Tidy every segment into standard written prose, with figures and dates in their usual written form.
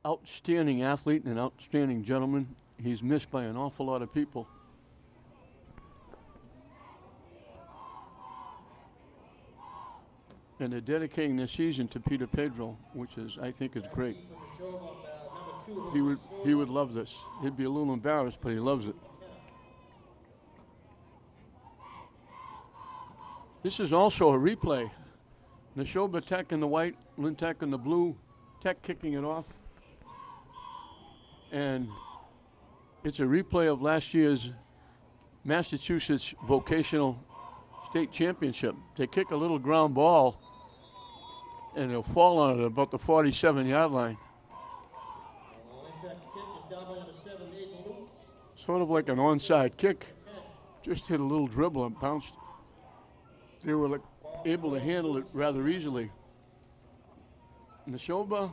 outstanding athlete and an outstanding gentleman. He's missed by an awful lot of people. And they're dedicating this season to Peter Pedro, which is, I think, is great. He would love this. He'd be a little embarrassed, but he loves it. This is also a replay. Nashoba Tech in the white, Lynn Tech in the blue, Tech kicking it off. And it's a replay of last year's Massachusetts Vocational State Championship. They kick a little ground ball, and it'll fall on it at about the 47-yard line. Sort of like an onside kick. Just hit a little dribble and bounced. They were able to handle it rather easily. Neshoba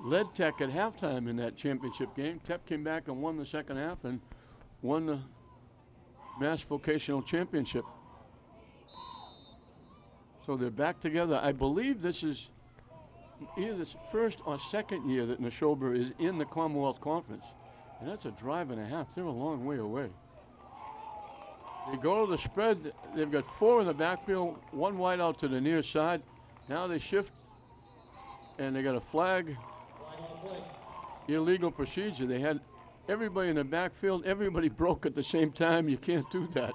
led Tech at halftime in that championship game. Tech came back and won the second half and won the Mass Vocational Championship. So they're back together. I believe this is either the first or second year that Nashoba is in the Commonwealth Conference. And that's a drive and a half. They're a long way away. They go to the spread. They've got 4 in the backfield, 1 wide out to the near side. Now they shift, and they got a flag. Illegal procedure. They had everybody in the backfield. Everybody broke at the same time. You can't do that.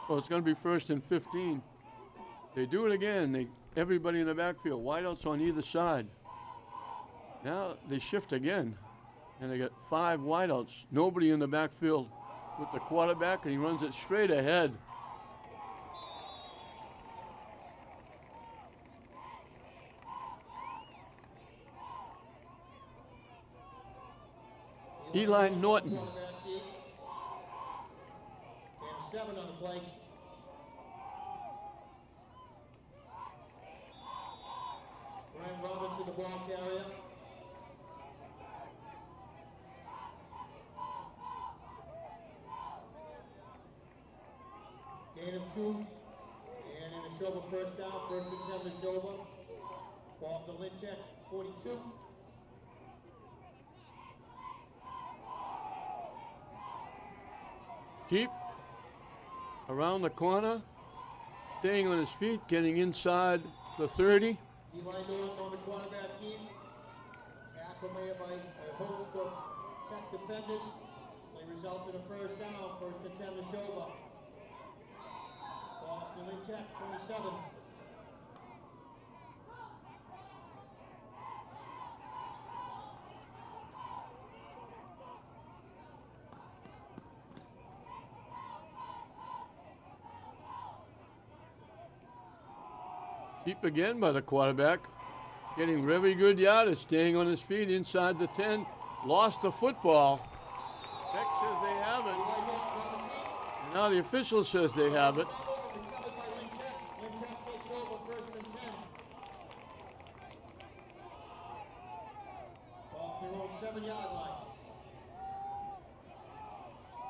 So it's going to be 1st and 15. They do it again. Everybody in the backfield. Wideouts on either side. Now they shift again, and they got 5 wideouts. Nobody in the backfield with the quarterback, and he runs it straight ahead. Eli Norton. 7 on the play. Brian Robinson, the ball carrier. Gain of 2. And in Neshoba first down, 1st and 10 Neshoba. Ball to Lynn Tech, 42. Keep around the corner, staying on his feet, getting inside the 30. Eli Norton on the quarterback team. Tackle made by a host of Tech defenders. They result in a first down, 1st and 10 Neshoba. Ball to Lynn Tech, 27. Keep again by the quarterback, getting very good yardage, staying on his feet inside the 10. Lost the football. Tech says they have it. And now the official says they have it.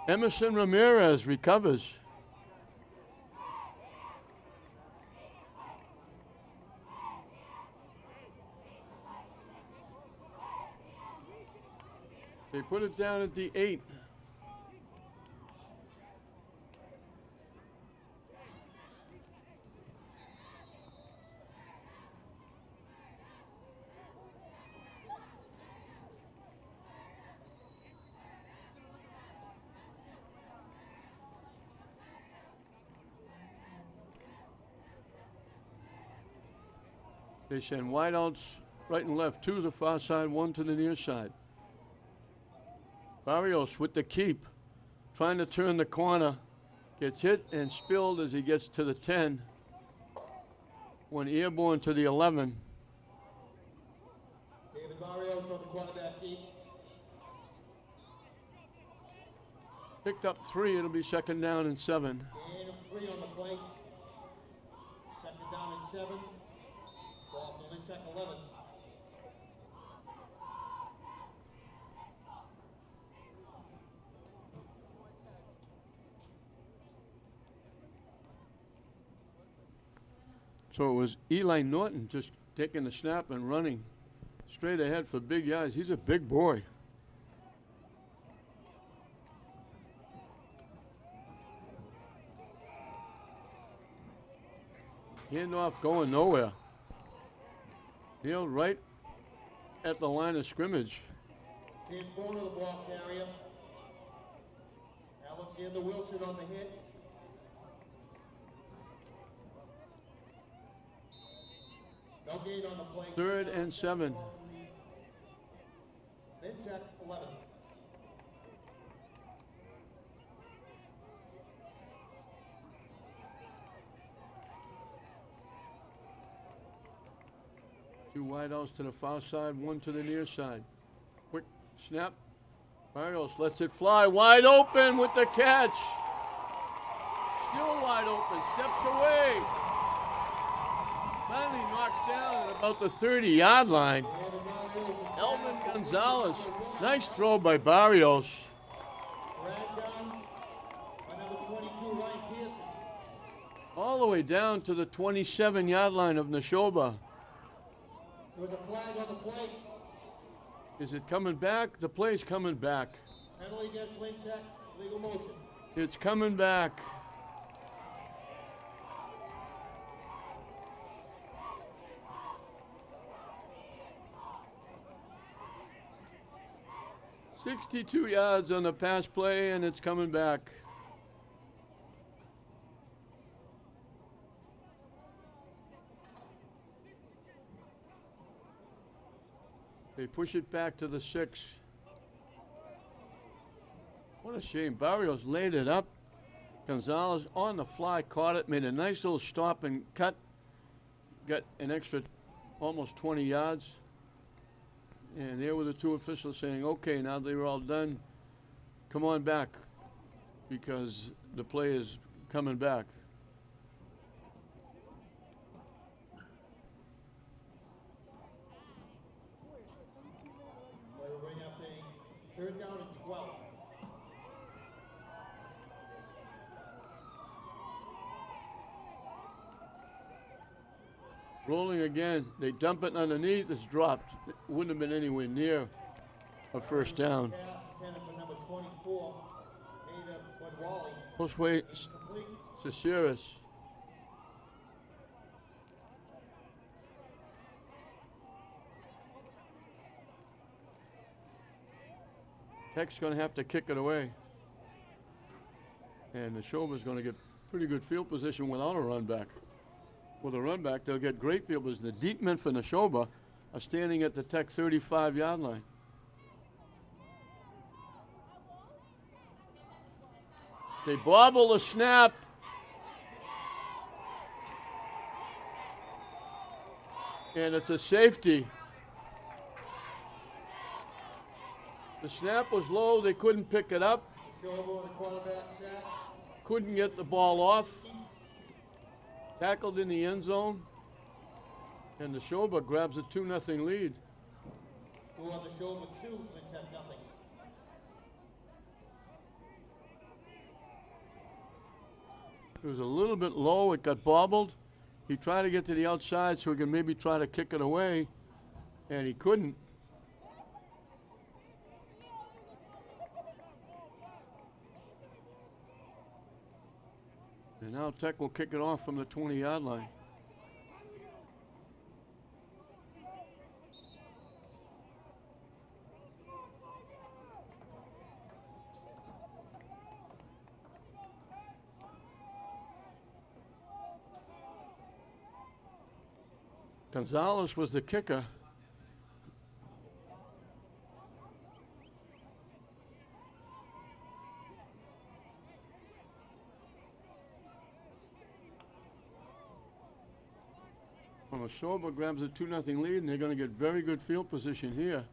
Emerson Ramirez recovers. They put it down at the 8. They send wideouts right and left, 2 to the far side, 1 to the near side. Barrios with the keep, trying to turn the corner, gets hit and spilled as he gets to the 10. One airborne to the 11. David Barrios on the quarterback keep. Picked up 3, it'll be 2nd down and 7. Gain of 3 on the play. 2nd down and 7. Ball to Lynn Tech, 11. So it was Eli Norton just taking the snap and running straight ahead for big yards. He's a big boy. Handoff going nowhere. Neil right at the line of scrimmage. Here's corner of the ball carrier. Alexander Wilson on the hit. No gain on the play. 3rd and 7. Lynn Tech 11. Two wideouts to the far side, one to the near side. Quick snap. Barrios lets it fly wide open with the catch. Still wide open, steps away. Finally knocked down at about the 30-yard line. Elvin Gonzalez. Nice throw by Barrios. Dragged down by number 22, Ryan Pearson. All the way down to the 27-yard line of Nashoba. With a flag on the play. Is it coming back? The play's coming back. Penalty against Lynn Tech. Legal motion. It's coming back. "62 yards on the pass play, and it's coming back." They push it back to the 6. What a shame. Barrios laid it up. Gonzalez on the fly caught it, made a nice little stop and cut. Got an extra almost 20 yards. And there were the two officials saying, okay, now they were all done, come on back, because the play is coming back. They will bring up a 3rd down and 12. Rolling again. They dump it underneath. It's dropped. It wouldn't have been anywhere near a first down. Pass intended for number 24, Ada Budwally. Postway Complete. Caceres. Tech's going to have to kick it away. And Neshoba's going to get pretty good field position without a run back. With a run back, they'll get great field position. The deep men for Nashoba are standing at the Tech 35-yard line. They bobble the snap. And it's a safety. The snap was low. They couldn't pick it up. Nashoba on the quarterback sack. Couldn't get the ball off. Tackled in the end zone. And Neshoba grabs a 2-0 lead. Score on Nashoba 2, Lynn Tech nothing. It was a little bit low. It got bobbled. He tried to get to the outside so he could maybe try to kick it away, and he couldn't. And now Tech will kick it off from the 20-yard line. Gonzalez was the kicker. Nashoba grabs a 2-0 lead, and they're going to get very good field position here.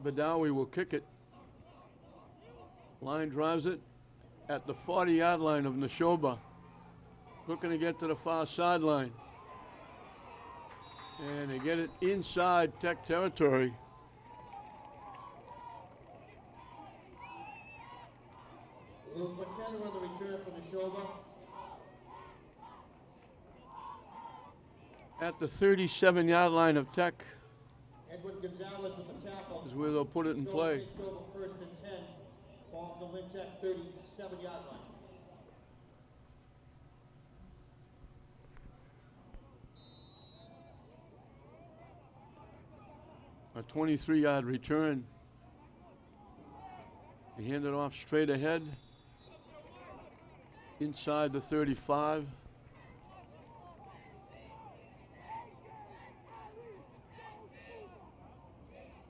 Badawi will kick it. Line drives it. at the 40-yard line of Nashoba. Looking to get to the far sideline. And they get it inside Tech territory. Luke McKenna on the return for Neshoba. At the 37-yard line of Tech Edwin Gonzalez with the tackle. is where they'll put it in play. Neshoba first and 10. Ball from the Lynn Tech 37-yard line. A 23-yard return. They hand it off straight ahead. Inside the 35.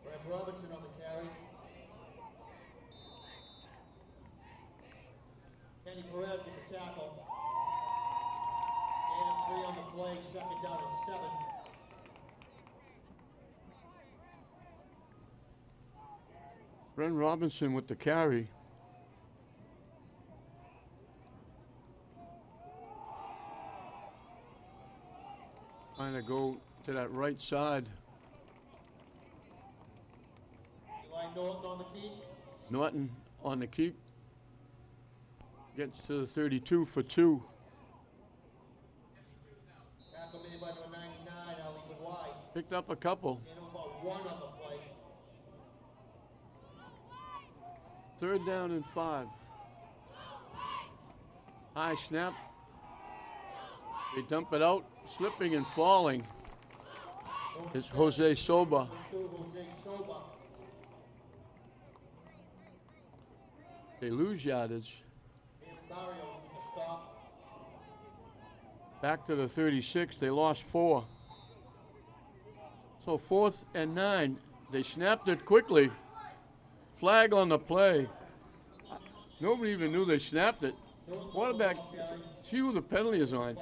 Brad Robinson on the carry. Kenny Perez with the tackle. And 3 on the play, second down and 7. Brent Robinson with the carry. Trying to go to that right side. Eli Norton on the keep. Norton on the keep. Gets to the 32 for 2. Tackle made by number 99, Ali Wide. Picked up a couple. And about 1 on the play. 3rd down and 5. High snap. They dump it out. Slipping and falling is Jose Soba. Jose Soba. They lose yardage. David Barrios with the stop. Back to the 36. They lost 4. So 4th and 9. They snapped it quickly. Flag on the play. Nobody even knew they snapped it. Quarterback, see who the penalty is on.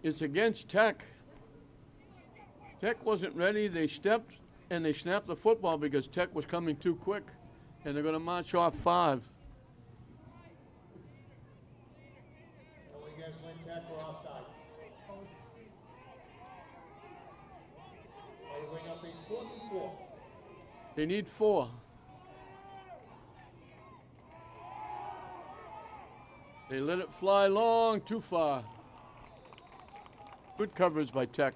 It's against Tech. Tech wasn't ready. They stepped and they snapped the football because Tech was coming too quick. And they're going to march off 5. Going against Lynn Tech or offside. They bring up a 44. They need 4. They let it fly long, too far. Good coverage by Tech.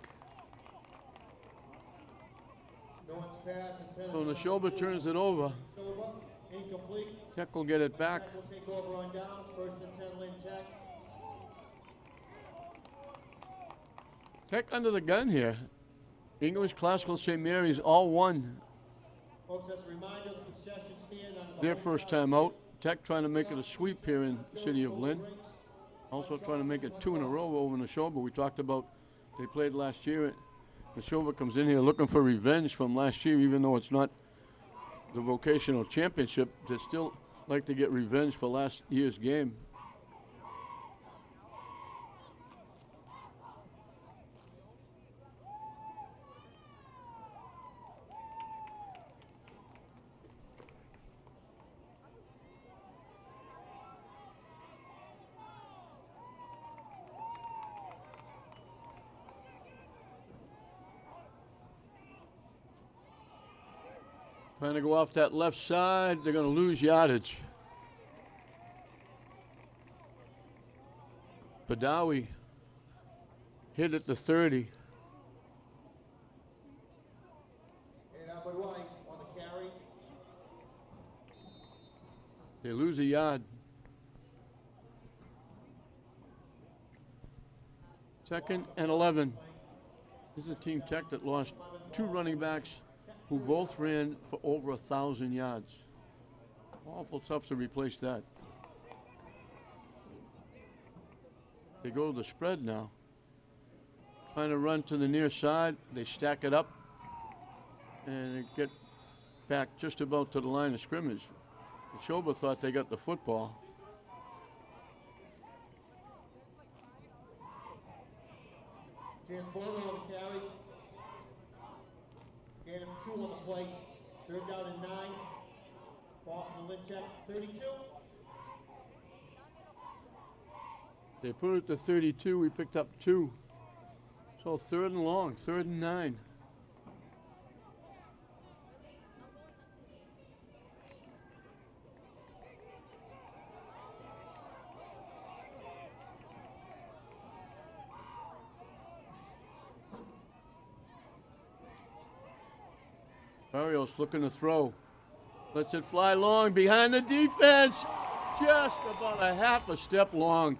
Norton's pass intended So for Neshoba turns it over. Neshoba, incomplete. Tech will get it back. Tech will take over on downs. First and 10, Lynn Tech. Tech under the gun here. English, Classical, St. Mary's all won Folks, that's a reminder of the concession stand under the their home first side. time out. Tech trying to make it a sweep here in the city of Lynn. Also trying to make it 2 in a row over Neshoba. We talked about they played last year. Neshoba comes in here looking for revenge from last year, even though it's not the vocational championship. They still like to get revenge for last year's game. Trying to go off that left side. They're going to lose yardage. Badawi hit at the 30. And Albert White on the carry. They lose a yard. 2nd and 11. This is a team Tech that lost 2 running backs who both ran for over 1,000 yards. Awful tough to replace that. They go to the spread now. Trying to run to the near side. They stack it up and they get back just about to the line of scrimmage. Neshoba thought they got the football. Transporter on the carry. Gain him 2 on the play. 3rd down and 9. Ball from Lynn Tech, 32. They put it to 32. We picked up 2. So 3rd and long, 3rd and 9. Barrios looking to throw. Lets it fly long behind the defense. Just about a half a step long.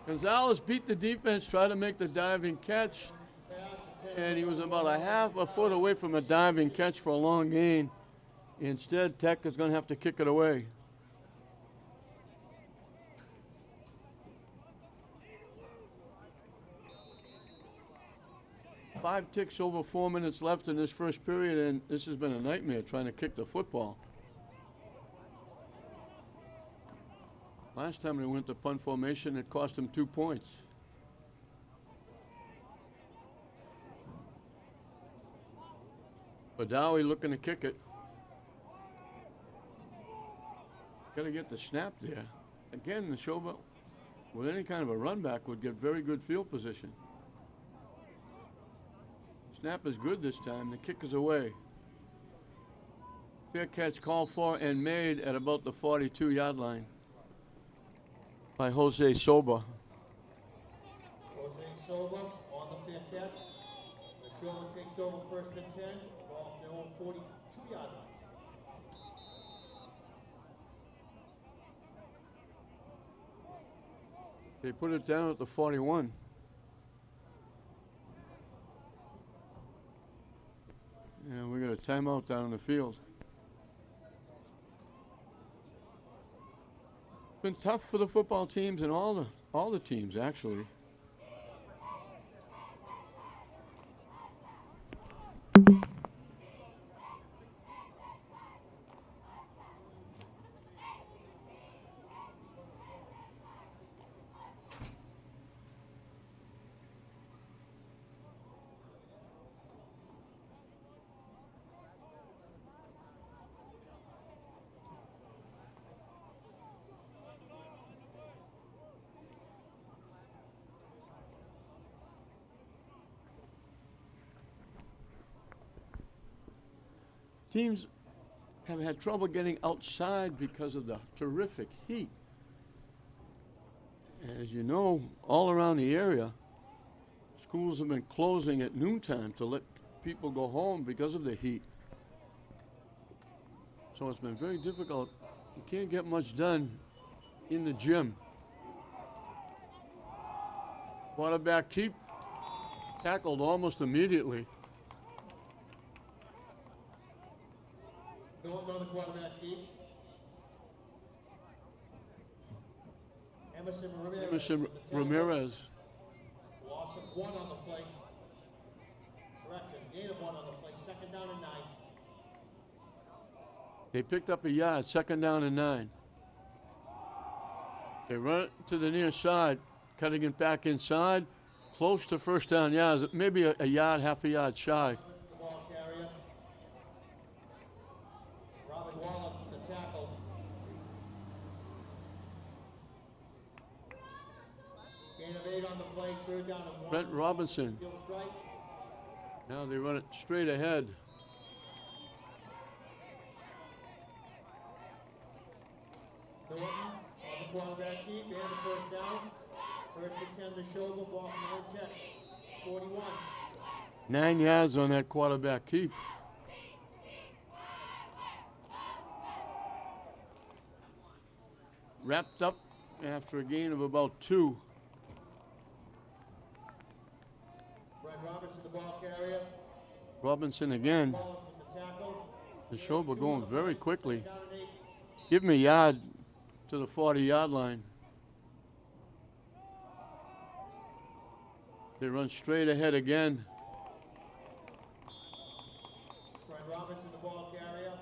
Gonzalez beat the defense, tried to make the diving catch. And he was about a half a foot away from a diving catch for a long gain. Instead, Tech is going to have to kick it away. Five ticks over 4 minutes left in this first period, and this has been a nightmare trying to kick the football. Last time they went to punt formation, it cost them 2 points. Badawi looking to kick it. Got to get the snap there. Again, Nashoba, with any kind of a run back, would get very good field position. Snap is good this time. The kick is away. Fair catch called for and made at about the 42-yard line by Jose Soba. Jose Soba on the fair catch. Neshoba takes over 1st and 10. Ball from their own 42-yard line. They put it down at the 41. And we got a timeout down in the field. It's been tough for the football teams and all the teams actually. Teams have had trouble getting outside because of the terrific heat. As you know, all around the area, schools have been closing at noontime to let people go home because of the heat. So it's been very difficult. You can't get much done in the gym. Quarterback keep tackled almost immediately. Going on the quarterback keep. Emerson Ramirez. Loss of 1 on the play. Correction, gain of 1 on the play. 2nd down and 9. They picked up a yard, 2nd down and 9. They run it to the near side, cutting it back inside, close to 1st down yards, maybe a yard, half a yard shy. The ball carrier. Robin Wallace with the tackle. Gain of 8 on the play, 3rd down and 1. Brent Robinson. Field strike. Now they run it straight ahead. Thornton on the quarterback keep and the 1st down. 1st and 10 Neshoba, ball from Lynn Tech, 41. 9 yards on that quarterback keep. Wrapped up after a gain of about 2. Brent Robinson, the ball carrier. Robinson again. Wallace with the tackle. Neshoba going very quickly. Down and 8. Give him a yard to the 40-yard line. They run straight ahead again. Brent Robinson, the ball carrier.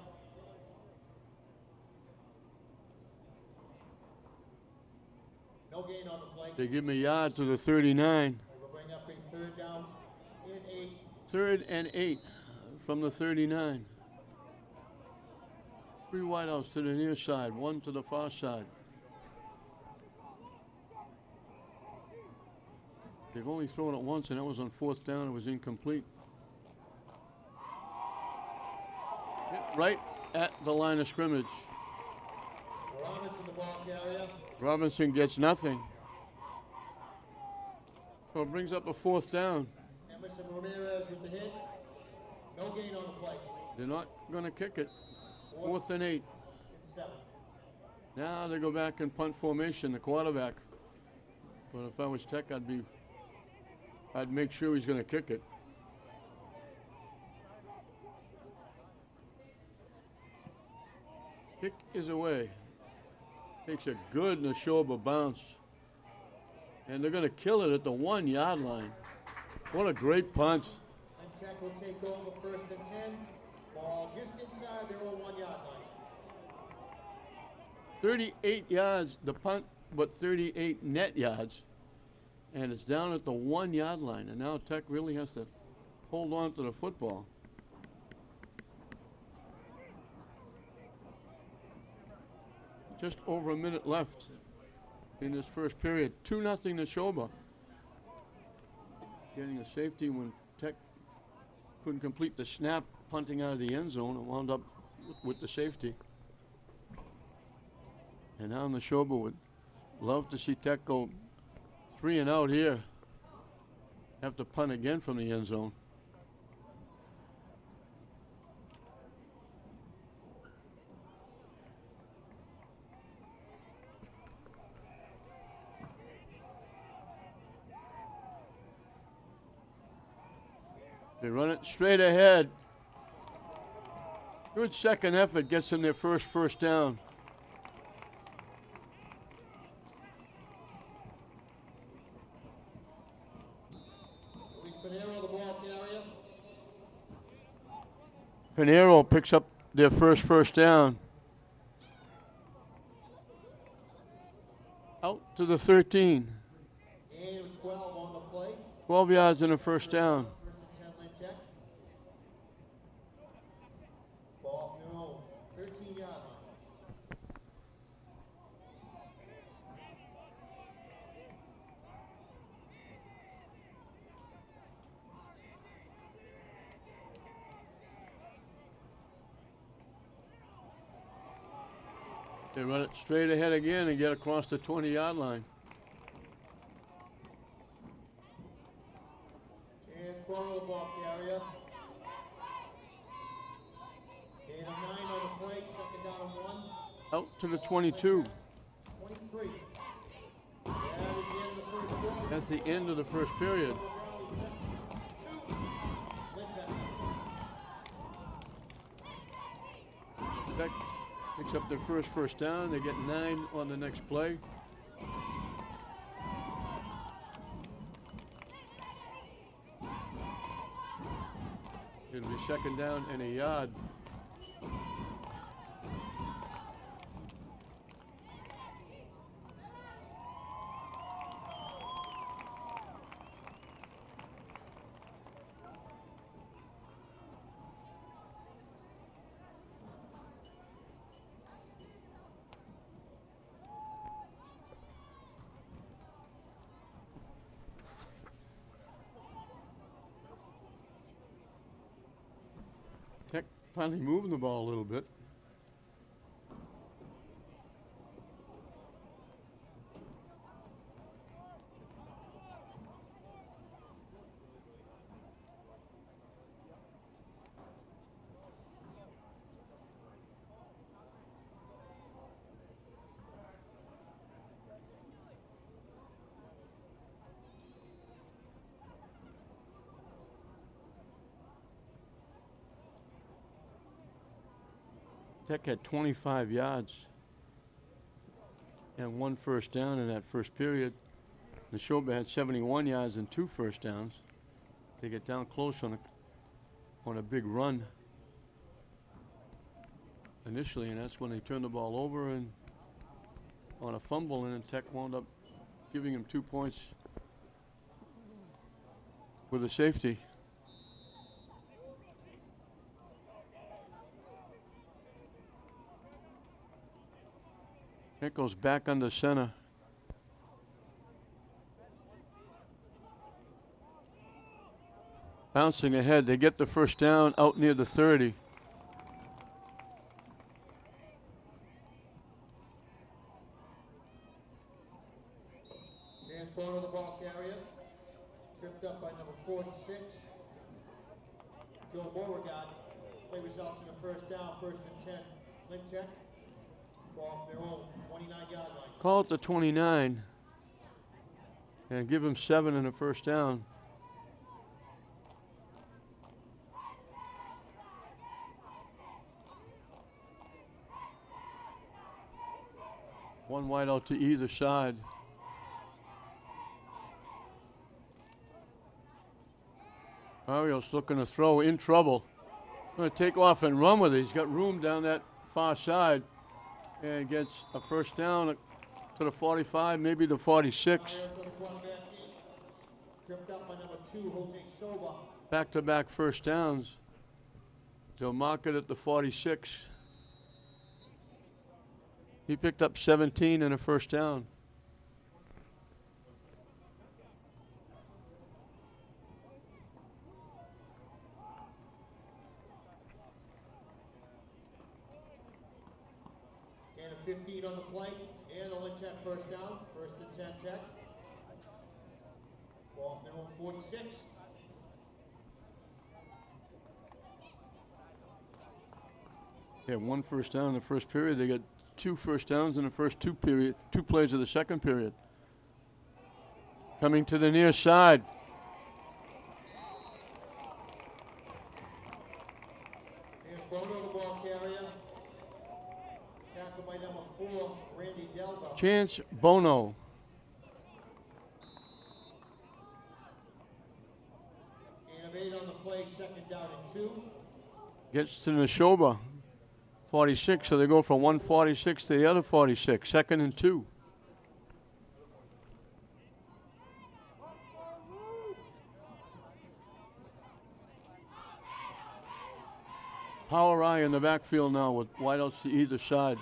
No gain on the play. They give him a yard to the 39. They will bring up a 3rd down and 8. 3rd and 8 from the 39. Three wideouts to the near side, one to the far side. They've only thrown it once, and that was on fourth down. It was incomplete. Hit right at the line of scrimmage. Robinson, the ball carrier. Robinson gets nothing. So it brings up a fourth down. Emerson Ramirez with the hit. No gain on the play. They're not going to kick it. 4th and 8. And 7. Now they go back in punt formation, the quarterback. But if I was Tech, I'd make sure he's going to kick it. Kick is away. Takes a good Nashoba bounce. And they're going to kill it at the 1 yard line. What a great punt. And Tech will take over 1st and 10. Ball just inside their own 1 yard line. 38 yards, the punt, but 38 net yards. And it's down at the 1 yard line. And now Tech really has to hold on to the football. Just over a minute left in this first period. 2-0 Neshoba. Getting a safety when Tech couldn't complete the snap, punting out of the end zone, and wound up with the safety. And now Neshoba would love to see Tech go 3 and out here. Have to punt again from the end zone. They run it straight ahead. Good second effort, gets them their first down. Luis Pinheiro, the ball carrier. Pinheiro picks up their first down. Out to the 13. And 12 on the play. 12 yards and a first down. 1st and 10, Lynn Tech. Ball from their own 13 yard line. They run it straight ahead again and get across the 20-yard line. Chance Corral, the ball carrier. Gain of 9 on the play. 2nd down and 1. Out to the 22. 23. That is the end of the first quarter. That's the end of the first period. Lynn Tech. Tech picks up their first down. They get 9 on the next play. It'll be 2nd down and a yard. Tech finally moving the ball a little bit. Tech had 25 yards and 1 first down in that first period. Neshoba had 71 yards and 2 first downs. They get down close on a big run initially, and that's when they turned the ball over and on a fumble, and then Tech wound up giving him 2 points with a safety. That goes back under center. Bouncing ahead, they get the first down out near the 30. Transport of the ball carrier, tripped up by number 46. Joe Beauregard. Play results in a first down, 1st and 10. Lynn Tech, ball off their own 29-yard line. Call it the 29 and give him 7 and a first down. One wide out to either side. Barrios looking to throw, in trouble. Going to take off and run with it. He's got room down that far side and gets a first down to the 45, maybe the 46. Tripped up by number 2, Neshoba. Back-to-back first downs. They'll mark it at the 46. He picked up 17 and a first down. And a 15 on the play, and a Lynn Tech first down, 1st and 10 Tech. Ball off their own 46. They had one first down in the first period. They got 2 first downs in the first 2 plays of the second period. Coming to the near side. Here's Bono, the ball carrier. Tackled by number 4, Randy Delva. Chance Bono. And of 8 on the play, 2nd down and 2. Gets to Nashoba. 46, so they go from 146 to the other 46, 2nd and 2. Power eye in the backfield now with wideouts to either side.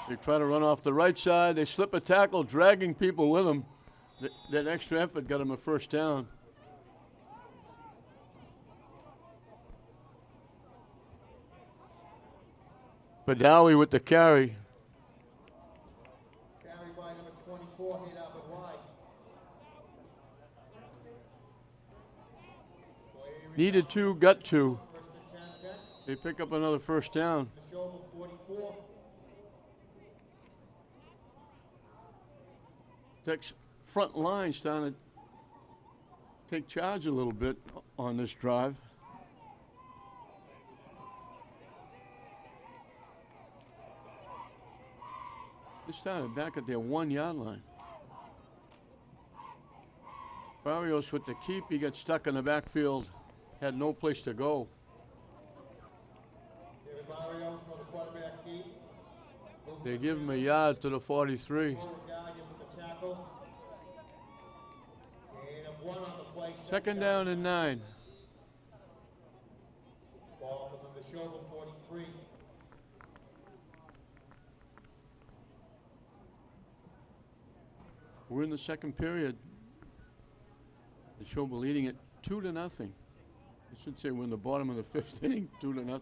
They try to run off the right side. They slip a tackle, dragging people with them. That extra effort got them a first down. Badawi with the carry. Carry by number 24, hit out but wide. Needed 2, got 2. 1st and 10 Tech. They pick up another first down. Neshoba 44. Tech's front line starting to take charge a little bit on this drive. They started back at their 1-yard line. Barrios with the keep, he got stuck in the backfield, had no place to go. David Barrios on the quarterback keep. They give him a yard to the 43. Beauregard with the tackle. And a 1 on the play. 2nd down and 9. Ball from the Neshoba 43. We're in the second period. Neshoba leading it 2-0. I should say we're in the bottom of the 5th inning, 2-0.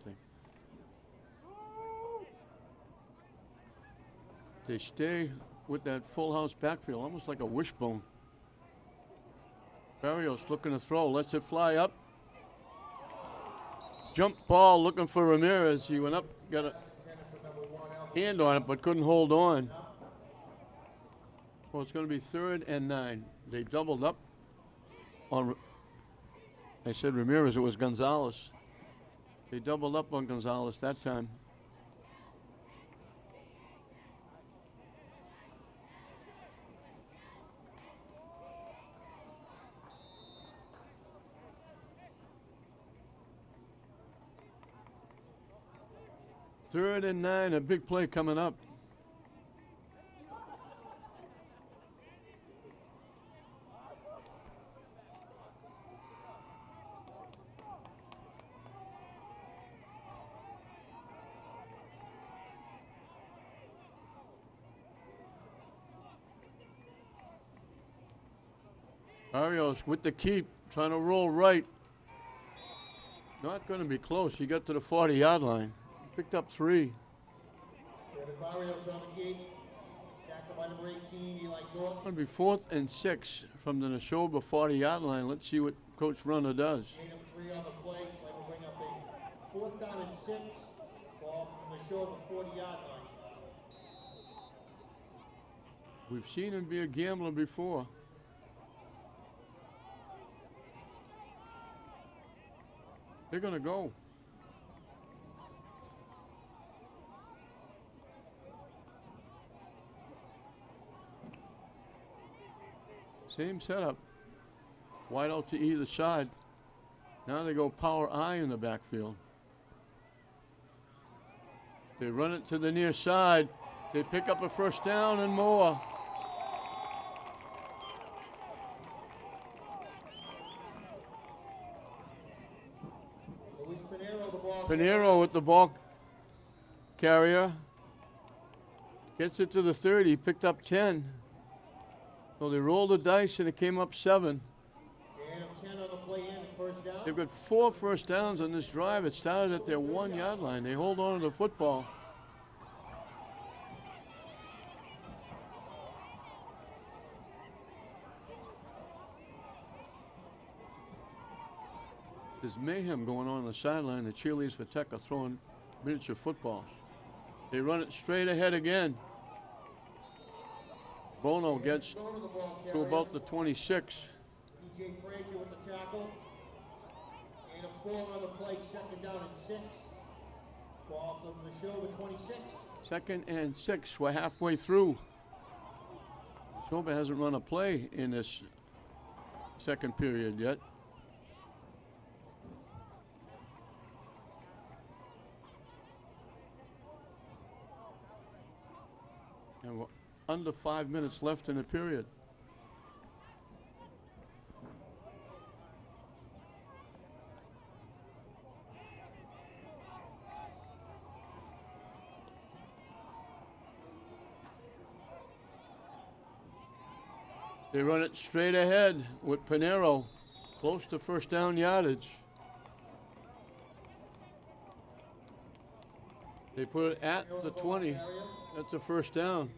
They stay with that full house backfield, almost like a wishbone. Barrios looking to throw, lets it fly up. Jump ball looking for Ramirez. He went up, got a hand on it, but couldn't hold on. Well, it's going to be 3rd and 9. They doubled up on, I said Ramirez, it was Gonzalez. They doubled up on Gonzalez that time. Third and 9, a big play coming up. Barrios with the keep, trying to roll right. Not going to be close. He got to the 40-yard line. Picked up 3. Barrios on the gate. Tackled by number 18, Eli North. Going to be 4th and 6 from the Nashoba 40-yard line. Let's see what Coach Runner does. Gain of 3 on the play. Play will bring up a 4th down and 6. Ball from Neshoba 40-yard line. We've seen him be a gambler before. They're going to go. Same setup. Wide out to either side. Now they go power I in the backfield. They run it to the near side. They pick up a first down and more. Pinheiro with the ball carrier. Gets it to the 30, picked up 10. So they rolled the dice and it came up 7. They've got 4 first downs on this drive. It started at their 1-yard line. They hold on to the football. There's mayhem going on the sideline. The cheerleaders for Tech are throwing miniature footballs. They run it straight ahead again. Bono gets to about the 26. DJ Frazier with the tackle. And a 4 on the play, 2nd down and 6. Ball from Neshoba 26. 2nd and 6. We're halfway through. Neshoba hasn't run a play in this second period yet. And we're under 5 minutes left in the period. They run it straight ahead with Pinheiro, close to first down yardage. They put it at the 20. That's a first down.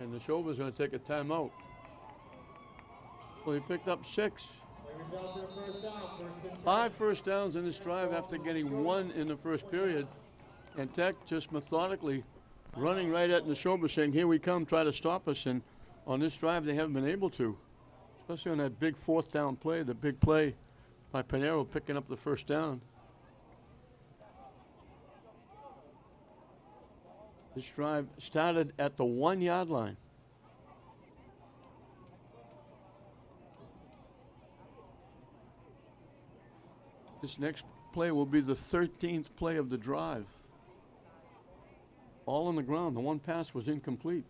And the Neshoba's going to take a timeout. So he picked up 6. 5 first downs in this drive after getting 1 in the first period. And Tech just methodically running right at Neshoba saying, here we come, try to stop us. And on this drive, they haven't been able to. Especially on that big 4th down play, the big play by Pinheiro picking up the first down. This drive started at the 1-yard line. This next play will be the 13th play of the drive. All on the ground. The one pass was incomplete.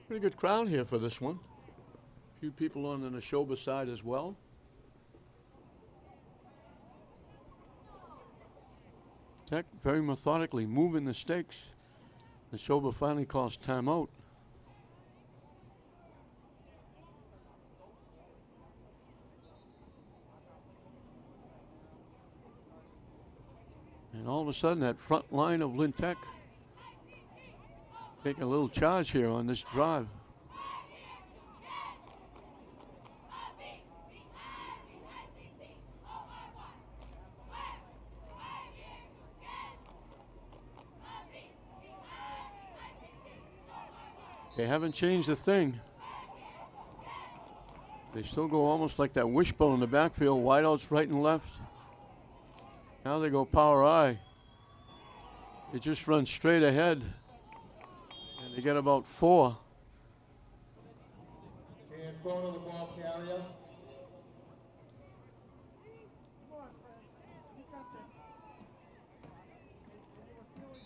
Pretty good crowd here for this one. A few people on the Neshoba side as well. Tech very methodically moving the stakes. Neshoba finally calls timeout. And all of a sudden, that front line of Lynn Tech taking a little charge here on this drive. They haven't changed a thing. They still go almost like that wishbone in the backfield, wideouts right and left. Now they go power I. They just run straight ahead. And they get about 4. Chance Bono, the ball carrier.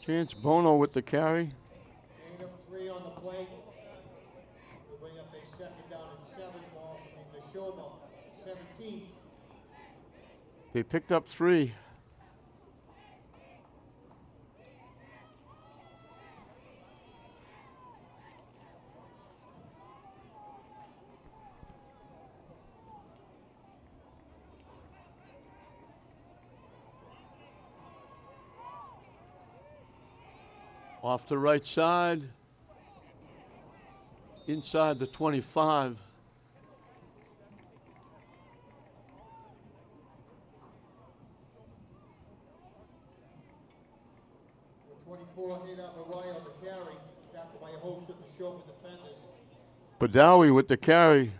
Chance Bono with the carry. Gain of 3 on the play. We'll bring up a 2nd down and 7. Ball from Neshoba 17. They picked up 3. Off the right side. Inside the 25. The 24 hit out the right on the carry, tackled by a host of Neshoba defenders. Badawi with the carry.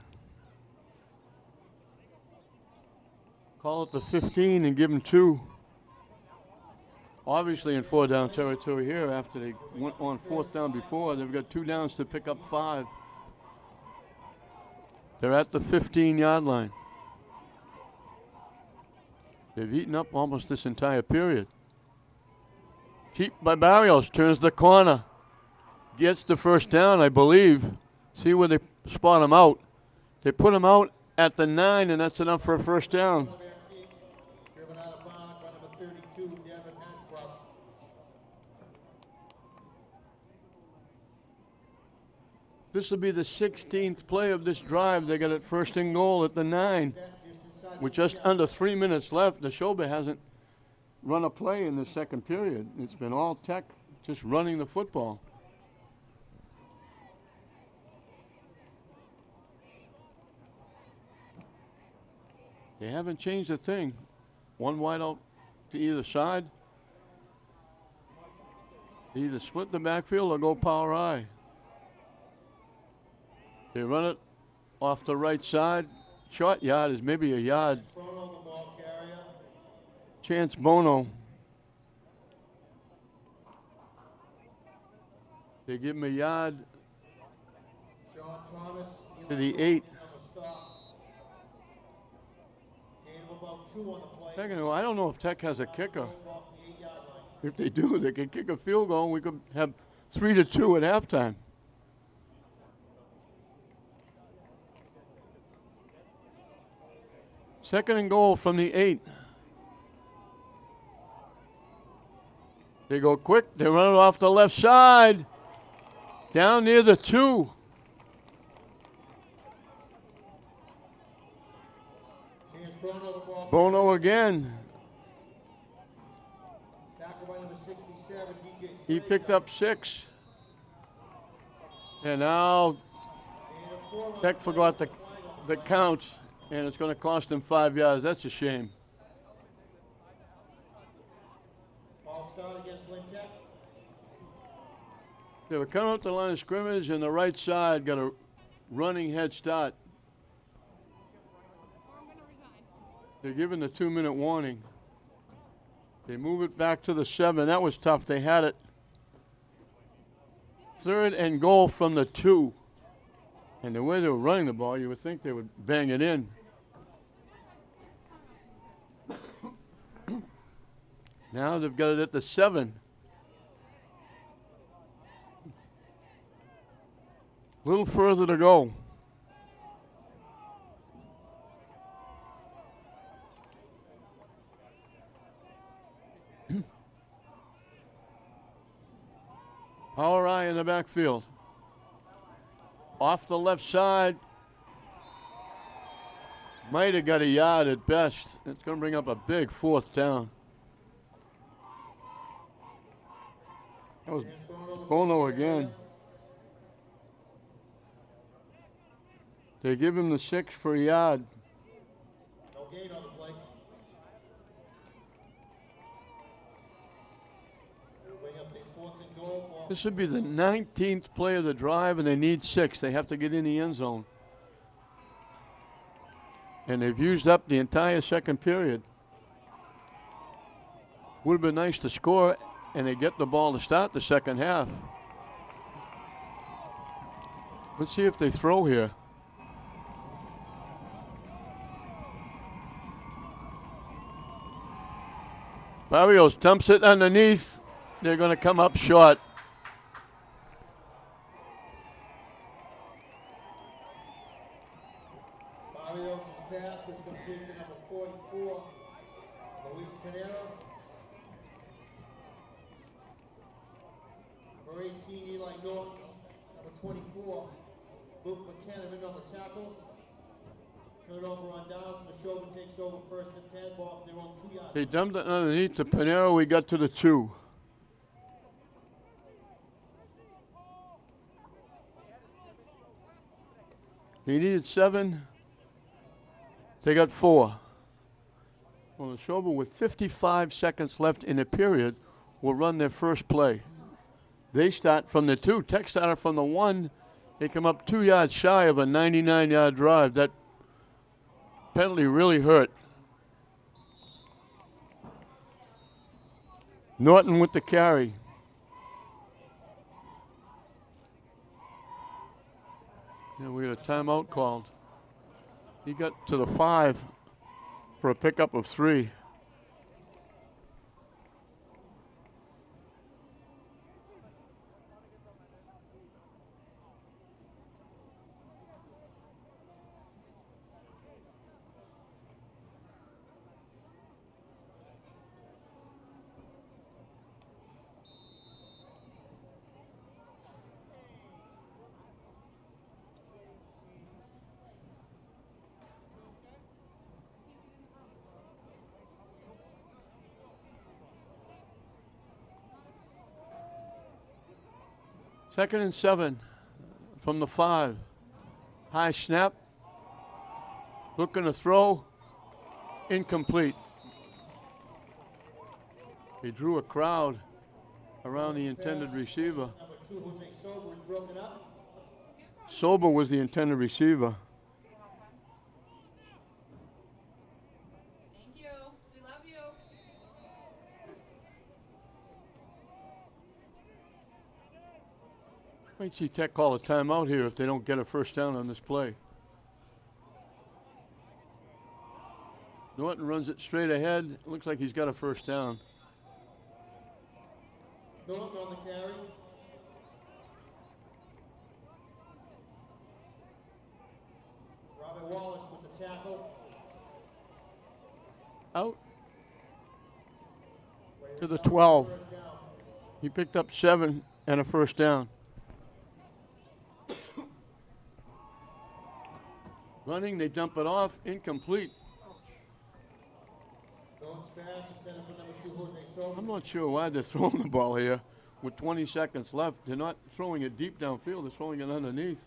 Call it the 15 and give him 2. Obviously in 4-down territory here after they went on 4th down before. They've got 2 downs to pick up 5. They're at the 15-yard line. They've eaten up almost this entire period. Keep by Barrios, turns the corner. Gets the 1st down, I believe. See where they spot him out. They put him out at the 9, and that's enough for a 1st down. Driven out of bounds by number 32, Devin Ashcroft. This will be the 16th play of this drive. They got it 1st and goal at the 9. With just under 3 minutes left, Nashoba hasn't run a play in the 2nd period. It's been all Tech just running the football. They haven't changed a thing. 1 wide out to either side. They either split the backfield or go power I. They run it off the right side. Short yard is maybe a yard. Chance Bono. They give him a yard to the 8. Second, I don't know if Tech has a kicker. If they do, they can kick a field goal and we could have 3-2 at halftime. Second and goal from the 8. They go quick. They run it off the left side. Down near the 2. Bono again. He picked up 6. And now Tech forgot the count, and it's going to cost him 5 yards. That's a shame. Start against Lynn Tech. They were coming up the line of scrimmage, and the right side got a running head start. They're given the 2-minute warning. They move it back to the 7. That was tough. They had it. 3rd and goal from the 2. And the way they were running the ball, you would think they would bang it in. Now they've got it at the 7. A little further to go. Power I in the backfield. Off the left side. Might have got a yard at best. It's going to bring up a big 4th down. That was Bono again. They give him the 6 for a yard. No gain on the play. Bring up the 4th and goal for This would be the 19th play of the drive, and they need 6. They have to get in the end zone. And they've used up the entire 2nd period. Would have been nice to score, and they get the ball to start the 2nd half. Let's see if they throw here. Barrios dumps it underneath. They're going to come up short. Barrios' pass was complete to number 44, Luis Pinero. Number 18, Eli Norton. Number 24, Luke McKenna in on the tackle. Turnover on downs, Nashoba takes over 1st and 10, ball from their own 2 yards. They dumped it underneath to Pinero. We got to the 2. They needed 7. They got 4. Well, Nashoba, with 55 seconds left in the period, will run their first play. They start from the 2. Tech started from the 1. They come up 2 yards shy of a 99-yard drive. That penalty really hurt. Norton with the carry. Yeah, we got a timeout called. He got to the 5 for a pickup of 3. Second and 7 from the 5. High snap. Looking to throw. Incomplete. He drew a crowd around the intended receiver. Sober was the intended receiver. Thank you. We love you. Might see Tech call a timeout here if they don't get a first down on this play. Norton runs it straight ahead. Looks like he's got a first down. Norton on the carry. Robert Wallace with the tackle. Out to the 12. He picked up 7 and a first down. Running, they dump it off, incomplete. I'm not sure why they're throwing the ball here with 20 seconds left. They're not throwing it deep downfield, they're throwing it underneath.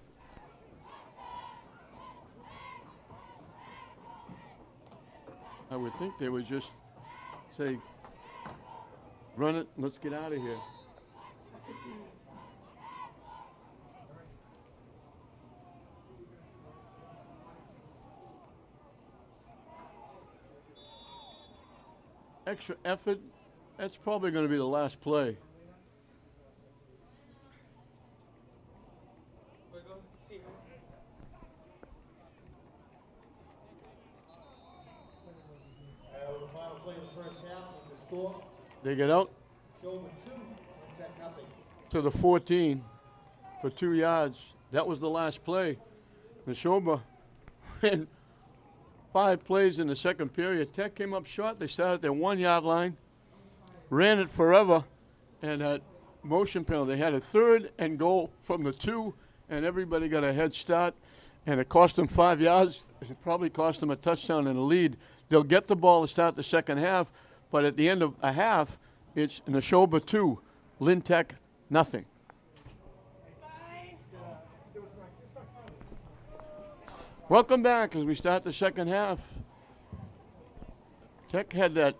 I would think they would just say, run it, let's get out of here. Extra effort, that's probably going to be the last play. The final play of the first half with the score. They get out Nashoba 2, Tech nothing. to the 14 for 2 yards. That was the last play. Neshoba ran 5 plays in the second period. Tech came up short. They started at their 1 yard line, ran it forever, and had motion penalty. They had a 3rd and goal from the 2, and everybody got a head start, and it cost them 5 yards. It probably cost them a touchdown and a lead. They'll get the ball to start the second half, but at the end of a half, it's Nashoba 2, Lynn Tech nothing. Welcome back as we start the second half. Tech had that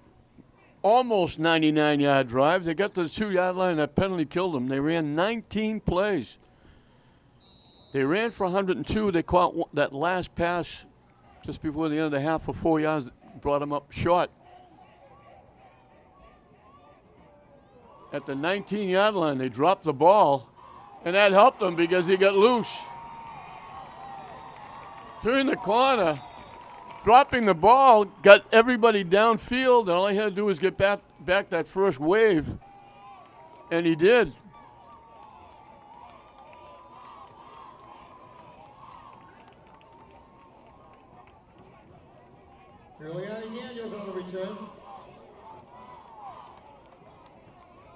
almost 99-yard drive. They got to the 2 yard line. That penalty killed them. They ran 19 plays. They ran for 102. They caught that last pass just before the end of the half for 4 yards. Brought them up short. At the 19-yard line, they dropped the ball, and that helped them because he got loose. Turned the corner, dropping the ball, got everybody downfield, and all he had to do was get back that first wave, and he did. Giuliani Daniels on the return.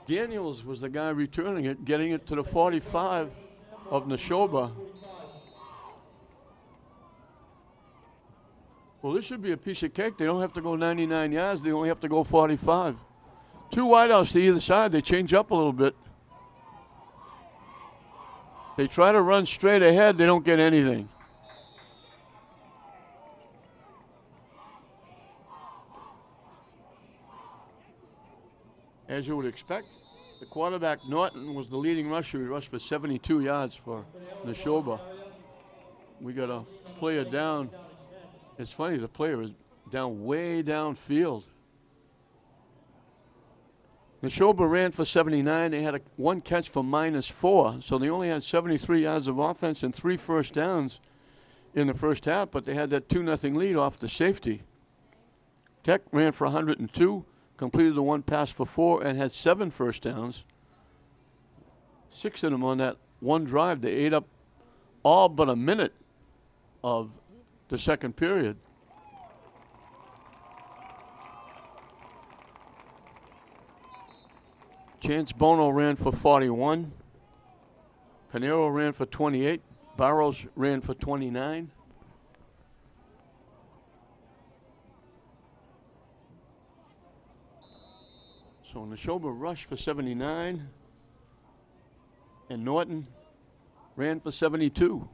Daniels was the guy returning it, getting it to the 45 of Nashoba. Well, this should be a piece of cake. They don't have to go 99 yards. They only have to go 45. 2 wideouts to either side. They change up a little bit. They try to run straight ahead. They don't get anything. As you would expect, the quarterback, Norton, was the leading rusher. He rushed for 72 yards for Nashoba. We got a player down. It's funny, the player is down way downfield. Nashoba ran for 79. They had one catch for -4, so they only had 73 yards of offense and 3 first downs in the first half, but they had that 2-0 lead off the safety. Tech ran for 102, completed the one pass for 4, and had 7 first downs. 6 of them on that one drive. They ate up all but a minute of the second period. Chance Bono ran for 41. Pinero ran for 28. Barrows ran for 29. So Neshoba rushed for 79. And Norton ran for 72.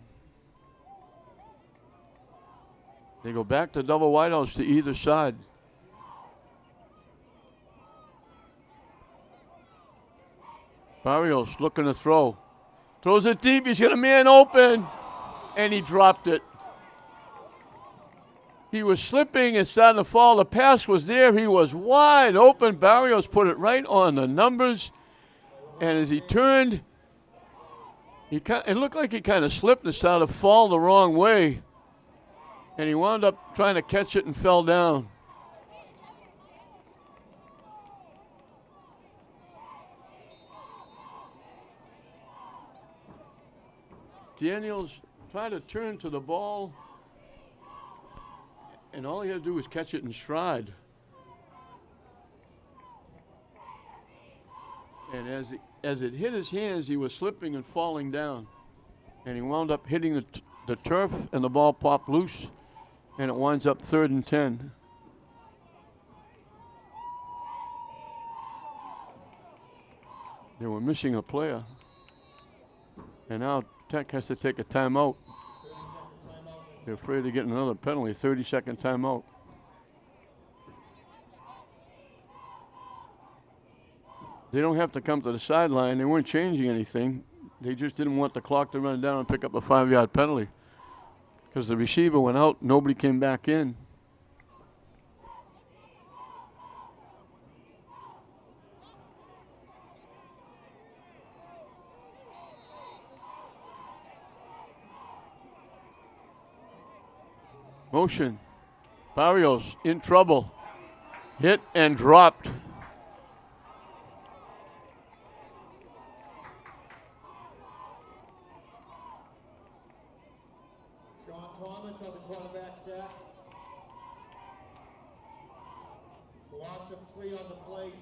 They go back to double wideouts to either side. Barrios looking to throw. Throws it deep. He's got a man open. And he dropped it. He was slipping and starting to fall. The pass was there. He was wide open. Barrios put it right on the numbers. And as he turned, it looked like he kind of slipped and started to fall the wrong way. And he wound up trying to catch it and fell down. Daniels tried to turn to the ball, and all he had to do was catch it in stride. And as it hit his hands, he was slipping and falling down. And he wound up hitting the turf, and the ball popped loose, and it winds up 3rd and 10. They were missing a player. And now Tech has to take a timeout. They're afraid of getting another penalty, 30-second timeout. They don't have to come to the sideline. They weren't changing anything. They just didn't want the clock to run down and pick up a 5-yard penalty. Because the receiver went out, nobody came back in. Motion. Barrios in trouble. Hit and dropped. Sean Thomas on the quarterback sack. Loss of 3 on the play.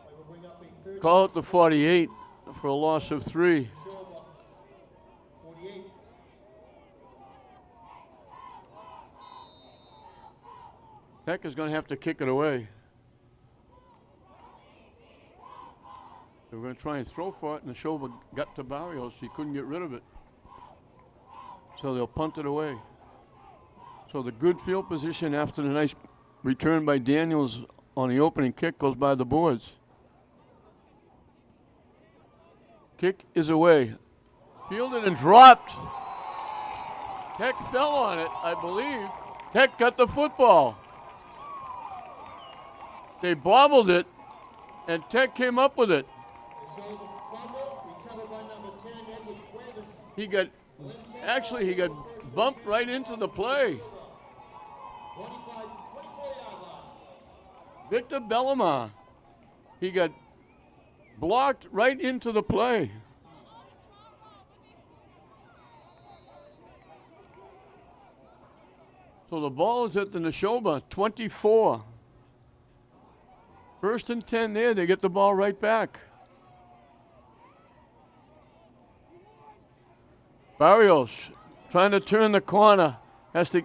I will bring up a 30. Call it the 48 for a loss of 3. Neshoba, 48. Tech is going to have to kick it away. They were going to try and throw for it, and Neshoba got to Barrios. He couldn't get rid of it. So they'll punt it away. So the good field position after the nice return by Daniels on the opening kick goes by the boards. Kick is away. Fielded and dropped. Tech fell on it, I believe. Tech got the football. They bobbled it, and Tech came up with it. He got bumped right into the play. Victor Bellamar, he got blocked right into the play. So the ball is at the Neshoba, 24. 1st and 10 there, they get the ball right back. Barrios trying to turn the corner, has to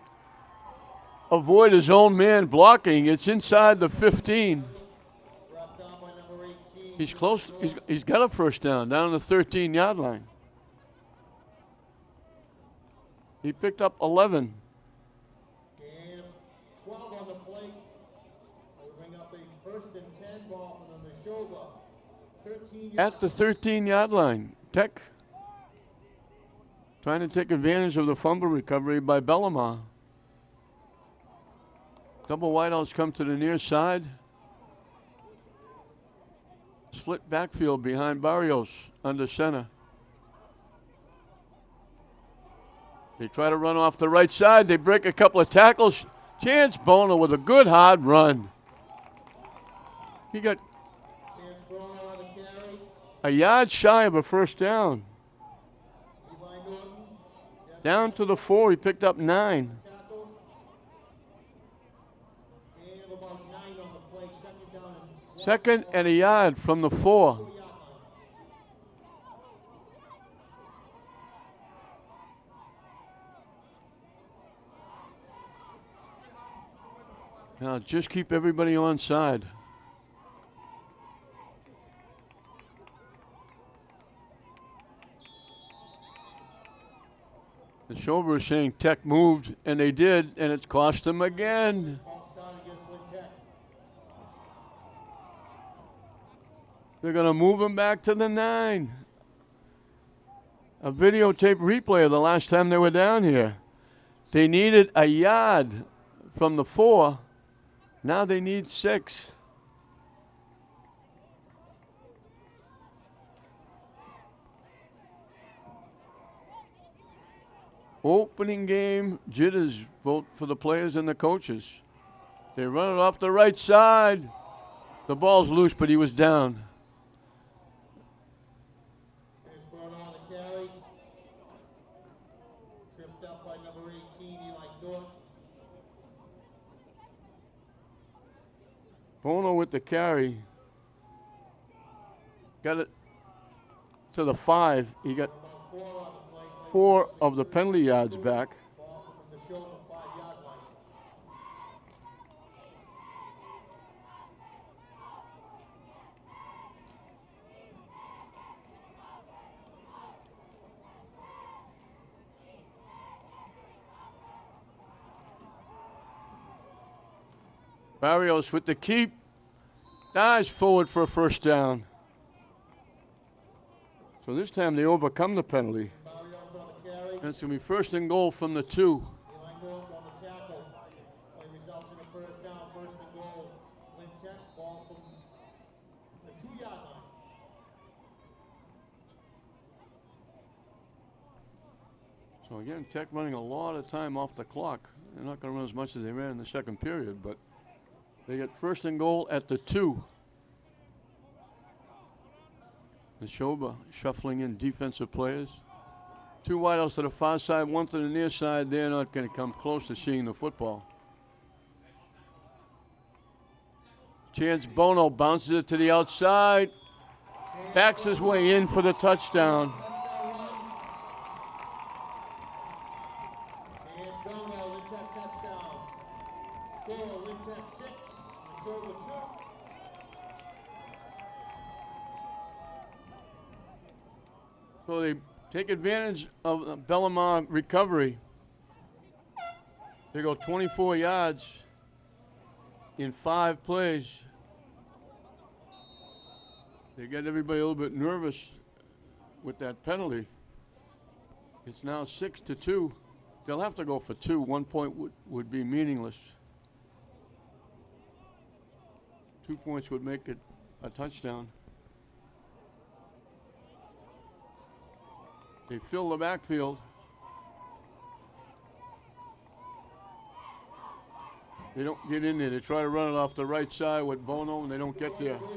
avoid his own man blocking. It's inside the 15. He's close, he's got a first down the 13-yard line. He picked up 11. And 12 on the plate. They bring up a 1st and 10 ball for the Nashoba, 13 At the 13-yard line. Tech trying to take advantage of the fumble recovery by Bellamar. Double wideouts come to the near side. Split backfield behind Barrios under center. They try to run off the right side. They break a couple of tackles. Chance Bono with a good hard run. He got a yard shy of a first down. Down to the 4, he picked up 9. Second and a yard from the 4. Now just keep everybody on side. Neshoba is saying Tech moved, and they did, and it's cost them again. They're going to move him back to the 9. A videotape replay of the last time they were down here. They needed a yard from the 4. Now they need 6. Opening game jitters, both for the players and the coaches. They run it off the right side. The ball's loose, but he was down. Tripped up by number 18, Eli Dorff. Bono with the carry. Got it to the 5. He got 4 of the penalty yards back. Barrios with the keep. Dives forward for a first down. So this time they overcome the penalty. And it's going to be first and goal from the 2. Lynn Tech, ball from the 2-yard line. So again, Tech running a lot of time off the clock. They're not going to run as much as they ran in the second period, but they get first and goal at the 2. Neshoba shuffling in defensive players. 2 wideouts to the far side, 1 to the near side. They're not going to come close to seeing the football. Chance Bono bounces it to the outside. Backs his way in for the touchdown. And Bono, Lynn Tech touchdown. Score, Lynn Tech 6, Neshoba 2. So they take advantage of the Bellamar recovery. They go 24 yards in 5 plays. They get everybody a little bit nervous with that penalty. It's now 6-2. They'll have to go for 2. 1 point would be meaningless. 2 points would make it a touchdown. They fill the backfield. They don't get in there. They try to run it off the right side with Bono, and they don't get there. 5:59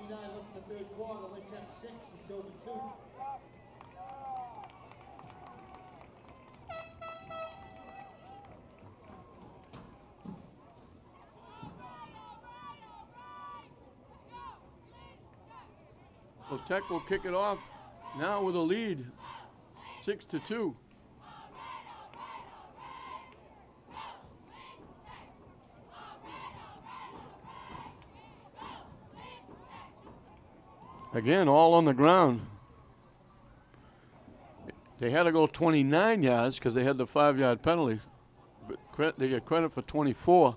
left in the third quarter. Lynn Tech 6, Neshoba 2. So Tech will kick it off now with a lead, 6-2. Again, all on the ground. They had to go 29 yards because they had the 5-yard penalty, but they get credit for 24.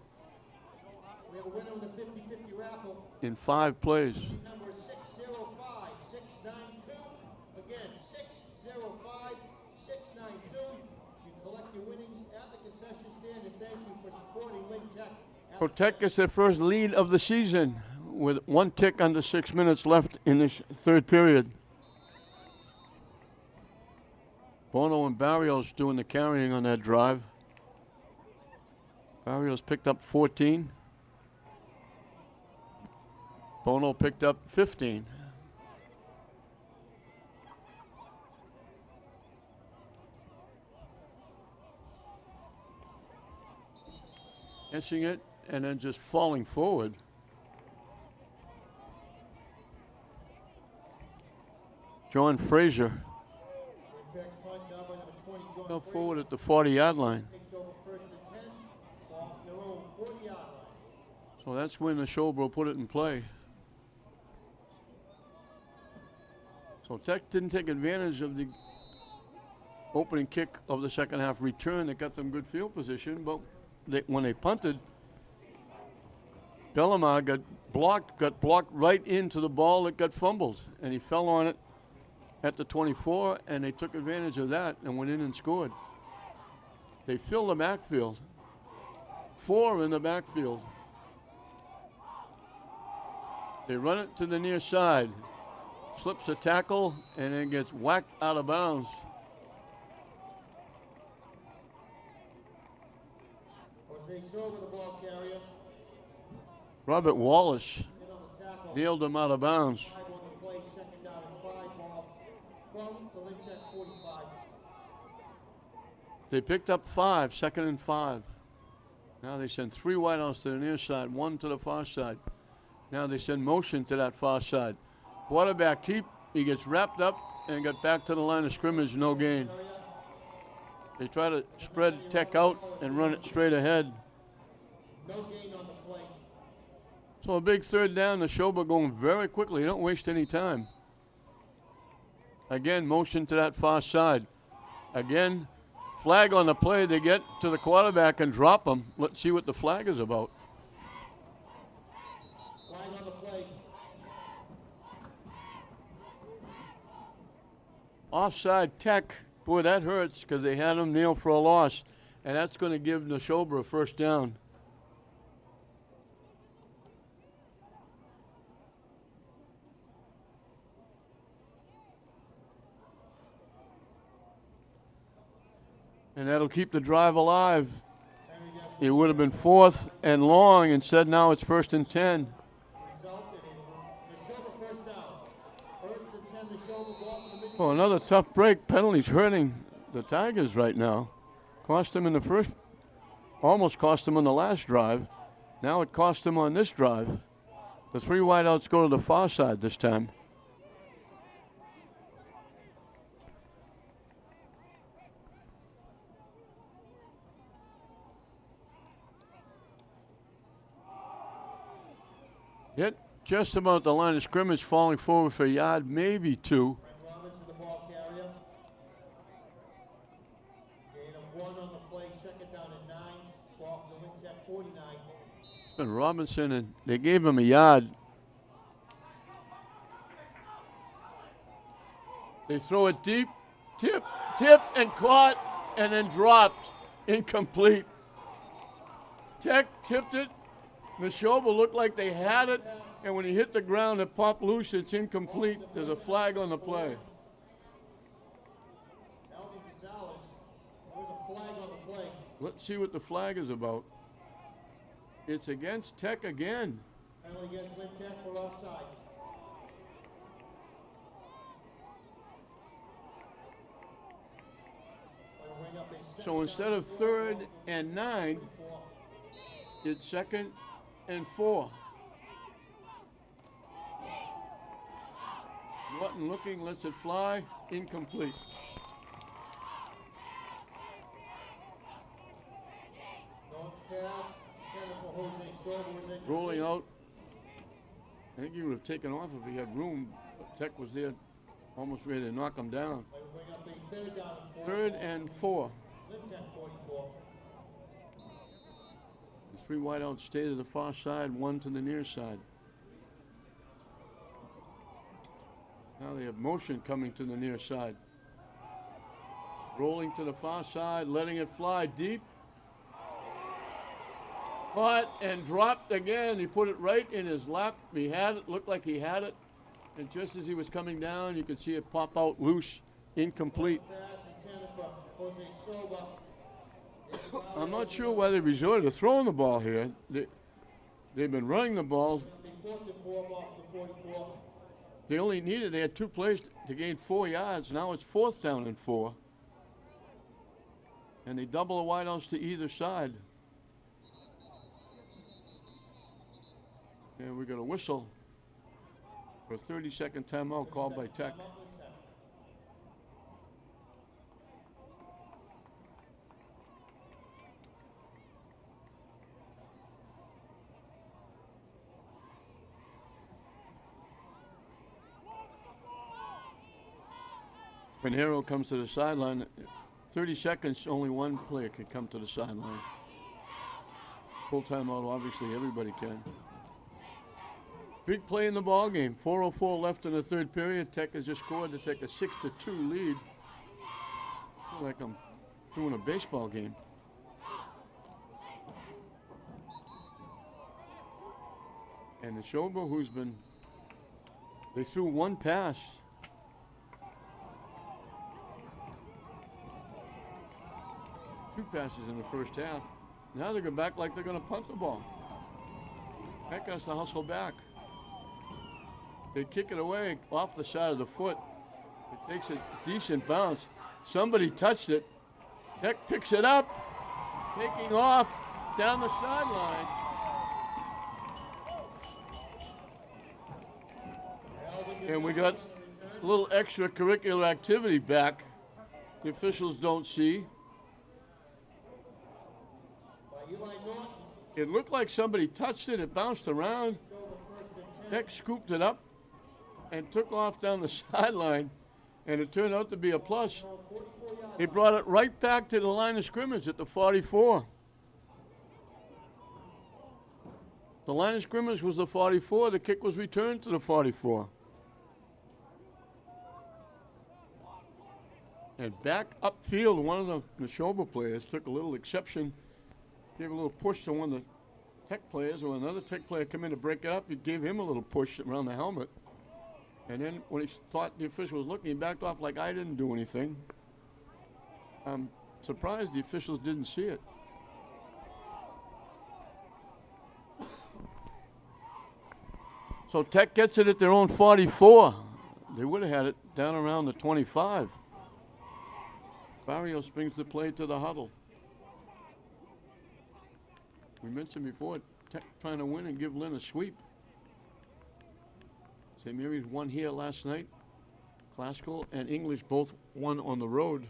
We have a winner with a 50-50 raffle. in 5 plays. Number 605, 692. Again, 605, 692. You collect your winnings at the concession stand, and thank you for supporting Lynn Tech. So Tech gets their first lead of the season with 1 tick under 6 minutes left in this third period. Bono and Barrios doing the carrying on that drive. Barrios picked up 14. Bono picked up 15. Catching it and then just falling forward. John Frazier fell forward at the 40-yard line. So that's when Nashoba put it in play. So Tech didn't take advantage of the opening kick of the second half return that got them good field position, but when they punted, Bellamar got blocked right into the ball that got fumbled, and he fell on it at the 24, and they took advantage of that and went in and scored. They filled the backfield. 4 in the backfield. They run it to the near side. Slips a tackle and then gets whacked out of bounds. Neshoba, the ball carrier. Robert Wallace nailed him out of bounds. 5 on the play, second down and 5 ball from the Lynn Tech 45. They picked up 5, second and 5. Now they send 3 wideouts to the near side, 1 to the far side. Now they send motion to that far side. Quarterback keep, he gets wrapped up and got back to the line of scrimmage, no gain. They try to spread Tech out and run it straight ahead. No gain on the play. So a big third down, Neshoba going very quickly. Don't waste any time. Again, motion to that far side. Again, flag on the play. They get to the quarterback and drop him. Let's see what the flag is about. Flag on the play. Offside Tech. Boy, that hurts because they had him nailed for a loss. And that's going to give Nashoba a first down. And that'll keep the drive alive. It would have been 4th and long. Instead, now it's 1st and 10. Oh, another tough break. Penalties hurting the Tigers right now. Cost them in the first, almost cost them on the last drive. Now it cost them on this drive. The 3 wideouts go to the far side this time. Yet just about the line of scrimmage, falling forward for a yard, maybe 2. Robinson, the ball carrier. Gain of 1 on the play, second down and 9. Ball from the Lynn Tech 49. And Robinson, and they gave him a yard. They throw it deep, tip, and caught, and then dropped. Incomplete. Tech tipped it. Nashoba looked like they had it, and when he hit the ground, it popped loose. It's incomplete. There's a flag on the play. Alvin Gonzalez, there's a flag on the play. Let's see what the flag is about. It's against Tech again. Penalty against Lynn Tech for offside. So instead of 3rd and 9, it's 2nd and 4. Norton looking, lets it fly, incomplete. Rolling out. I think he would have taken off if he had room. But Tech was there almost ready to knock him down. 3rd and 4. The 3 wideouts stay to the far side, 1 to the near side. Now they have motion coming to the near side. Rolling to the far side, letting it fly deep. Caught and dropped again. He put it right in his lap. He had it, looked like he had it. And just as he was coming down, you could see it pop out loose, incomplete. I'm not sure why they resorted to throwing the ball here. They've been running the ball. They had 2 plays to gain 4 yards. Now it's 4th down and 4. And they double the wideouts to either side. And we got a whistle for a 30-second timeout called by Tech. Pinheiro comes to the sideline. 30 seconds, only one player can come to the sideline. Full timeout, obviously, everybody can. Big play in the ball game. 4:04 left in the 3rd period. Tech has just scored to take a 6-2 lead. I feel like I'm doing a baseball game. And Neshoba, they threw 1 pass. Two passes in the first half. Now they go back like they're going to punt the ball. Tech has to hustle back. They kick it away off the side of the foot. It takes a decent bounce. Somebody touched it. Tech picks it up, taking off down the sideline. And we got a little extracurricular activity back. The officials don't see. It looked like somebody touched it. It bounced around. Tech scooped it up and took off down the sideline, and it turned out to be a plus. He brought it right back to the line of scrimmage at the 44. The line of scrimmage was the 44. The kick was returned to the 44. And back upfield, one of the Nashoba players took a little exception, gave a little push to one of the Tech players, or another Tech player come in to break it up. He gave him a little push around the helmet. And then when he thought the official was looking, he backed off like I didn't do anything. I'm surprised the officials didn't see it. So Tech gets it at their own 44. They would have had it down around the 25. Barrios brings the play to the huddle. We mentioned before, Tech trying to win and give Lynn a sweep. St. Mary's won here last night. Classical and English both won on the road.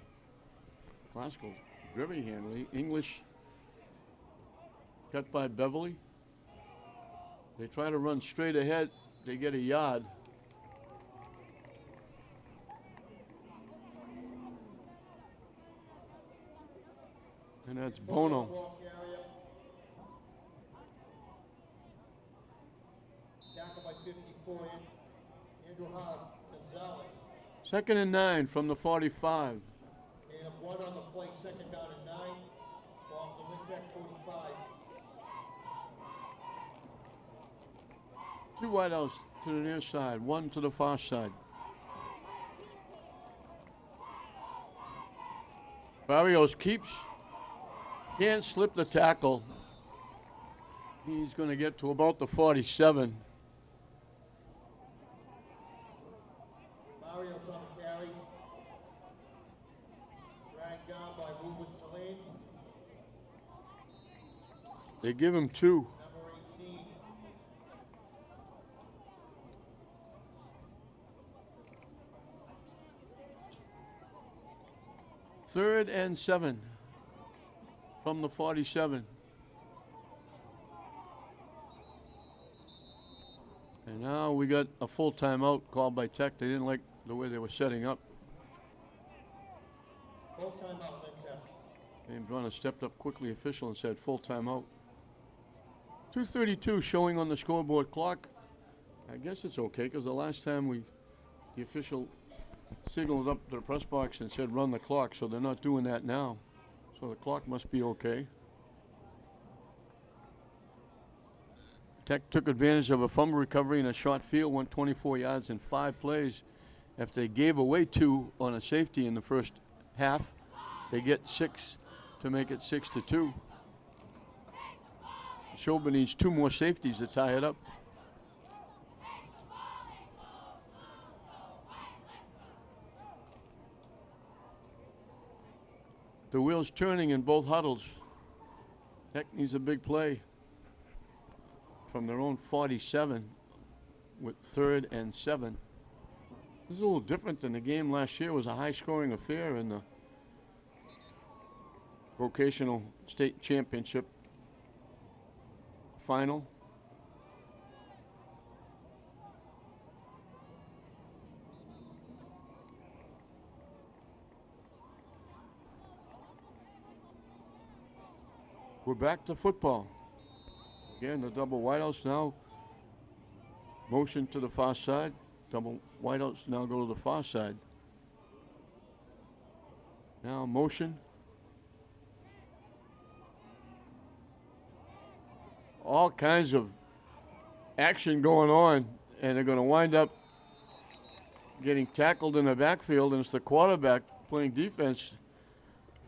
Classical very handily. English cut by Beverly. They try to run straight ahead. They get a yard. And that's Bono. Second and 9 from the 45. And up 1 on the play, 2nd down and 9. Off the Lynn Tech 45. 2 wideouts to the near side, 1 to the far side. Barrios keeps, can't slip the tackle. He's going to get to about the 47. Barrios on the carry. Dragged down by Ruben Saline. They give him 2. Number 18. Third and 7 from the 47. And now we got a full timeout called by Tech. They didn't like the way they were setting up. Full timeout, Lynn Tech. James Runner stepped up quickly, official, and said full timeout. 2:32 showing on the scoreboard clock. I guess it's okay because the last time we The official signaled up to the press box and said run the clock, so they're not doing that now. So the clock must be okay. Tech took advantage of a fumble recovery in a short field, went 24 yards in 5 plays. After they gave away 2 on a safety in the first half, they get 6 to make it 6-2. Neshoba needs 2 more safeties to tie it up. The wheel's turning in both huddles. Tech needs a big play from their own 47 with 3rd and 7. This is a little different than the game last year. It was a high-scoring affair in the vocational state championship final. We're back to football. Again, the double wideouts now. Motion to the far side. Double wideouts now go to the far side. Now motion. All kinds of action going on, and they're going to wind up getting tackled in the backfield, and it's the quarterback playing defense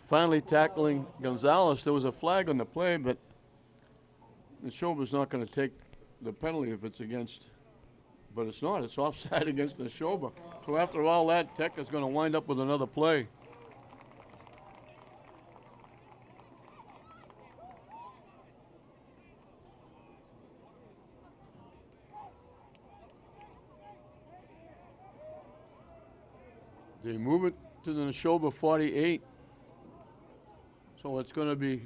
finally tackling Gonzalez. There was a flag on the play, but Neshoba's not going to take the penalty if it's against, but it's not. It's offside against Nashoba. So after all that, Tech is going to wind up with another play. They move it to the Neshoba 48. So it's going to be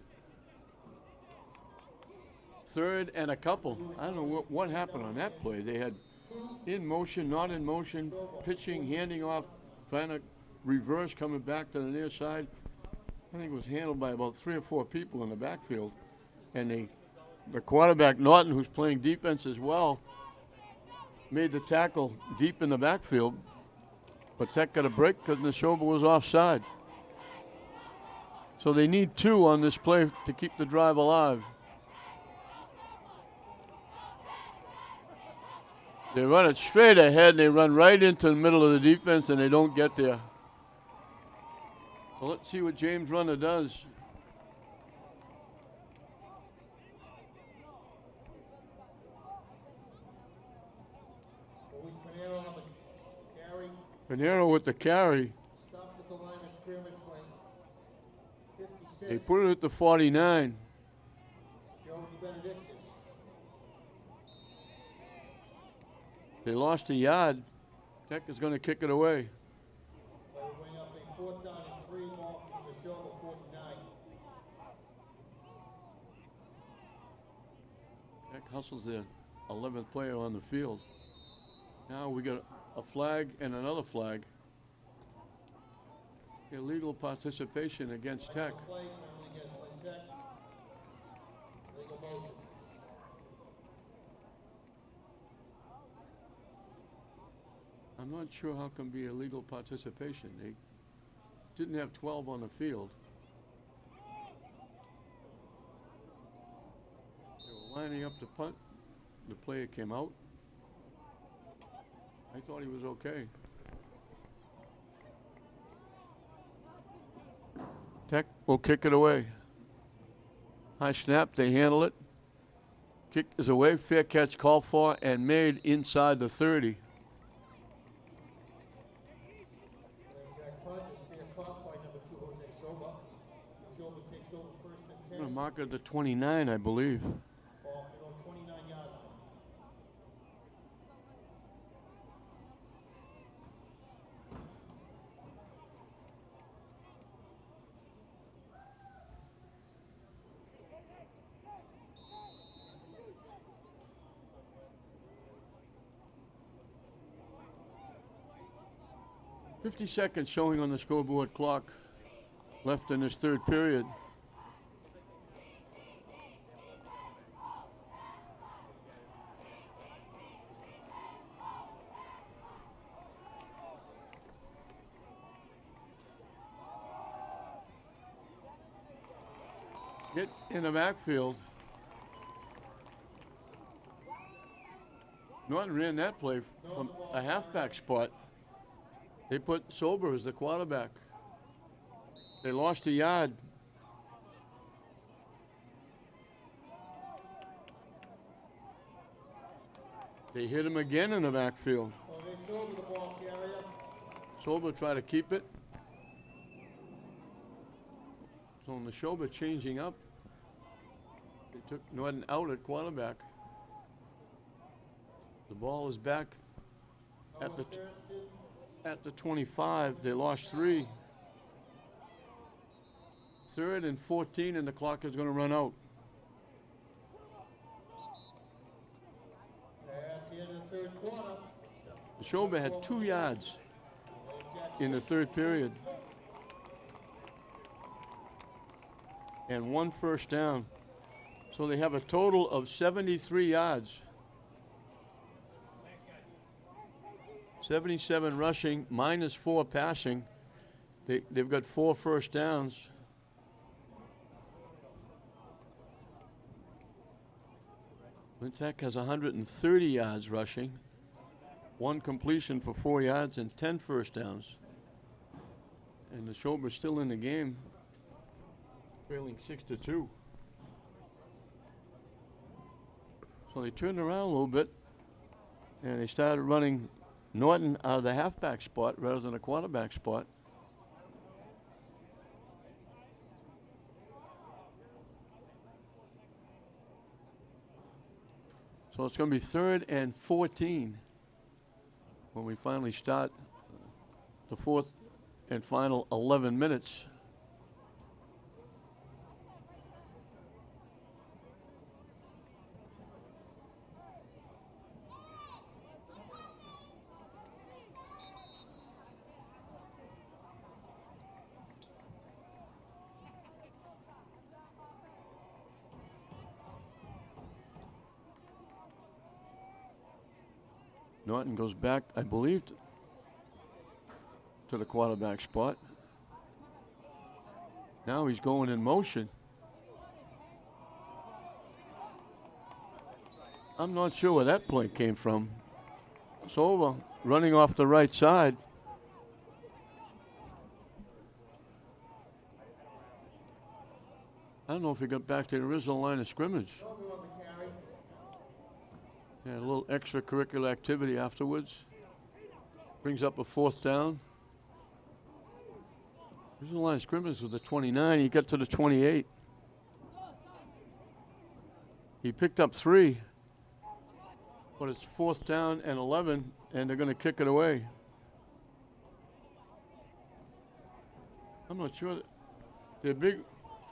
3rd and a couple. I don't know what happened on that play. They had in motion, not in motion, pitching, handing off, trying to reverse, coming back to the near side. I think it was handled by about 3 or 4 people in the backfield. And the quarterback, Norton, who's playing defense as well, made the tackle deep in the backfield. But Tech got a break because Neshoba was offside. So they need 2 on this play to keep the drive alive. They run it straight ahead, and they run right into the middle of the defense, and they don't get there. So let's see what James Runner does. Pinero with the carry. Stopped at the line of scrimmage by 56. They put it at the 49. Jones Benedictus. They lost a yard. Tech is going to kick it away. They bring up a 4th down and 3 ball from the Neshoba 49. Tech hustles their 11th player on the field. Now we got a flag and another flag. Illegal participation against Tech. Play penalty against Lynn Tech. Legal motion. I'm not sure how can be illegal participation. They didn't have 12 on the field. They were lining up to punt. The player came out. I thought he was okay. Tech will kick it away. High snap, they handle it. Kick is away, fair catch called for and made inside the 30. I'm going to mark it at the 29, I believe. 29 yards. .50 seconds showing on the scoreboard clock left in this 3rd period. Hit in the backfield. Norton ran that play from a halfback spot. They put Sober as the quarterback. They lost a yard. They hit him again in the backfield. Well, they Sober the ball carrier. Sober tried to keep it. So Nashoba changing up. They took Norton out at quarterback. The ball is back at the 25. They lost 3. 3rd and 14, and the clock is going to run out. That's the end of the third quarter. Neshoba had 2 yards in the third period and 1 first down. So they have a total of 73 yards. 77 rushing, minus 4 passing. They've got 4 first downs. Lynn Tech has 130 yards rushing, 1 completion for 4 yards and 10 first downs. And the Neshoba's still in the game, trailing 6-2. So they turned around a little bit, and they started running Norton out of the halfback spot rather than a quarterback spot. So it's going to be 3rd and 14 when we finally start the 4th and final 11 minutes. Norton goes back, I believe, to the quarterback spot. Now he's going in motion. I'm not sure where that play came from. Sova running off the right side. I don't know if he got back to the original line of scrimmage. Yeah, a little extracurricular activity afterwards. Brings up a 4th down. Original line of scrimmage was the 29. He got to the 28. He picked up 3. But it's 4th down and 11, and they're going to kick it away. I'm not sure. The big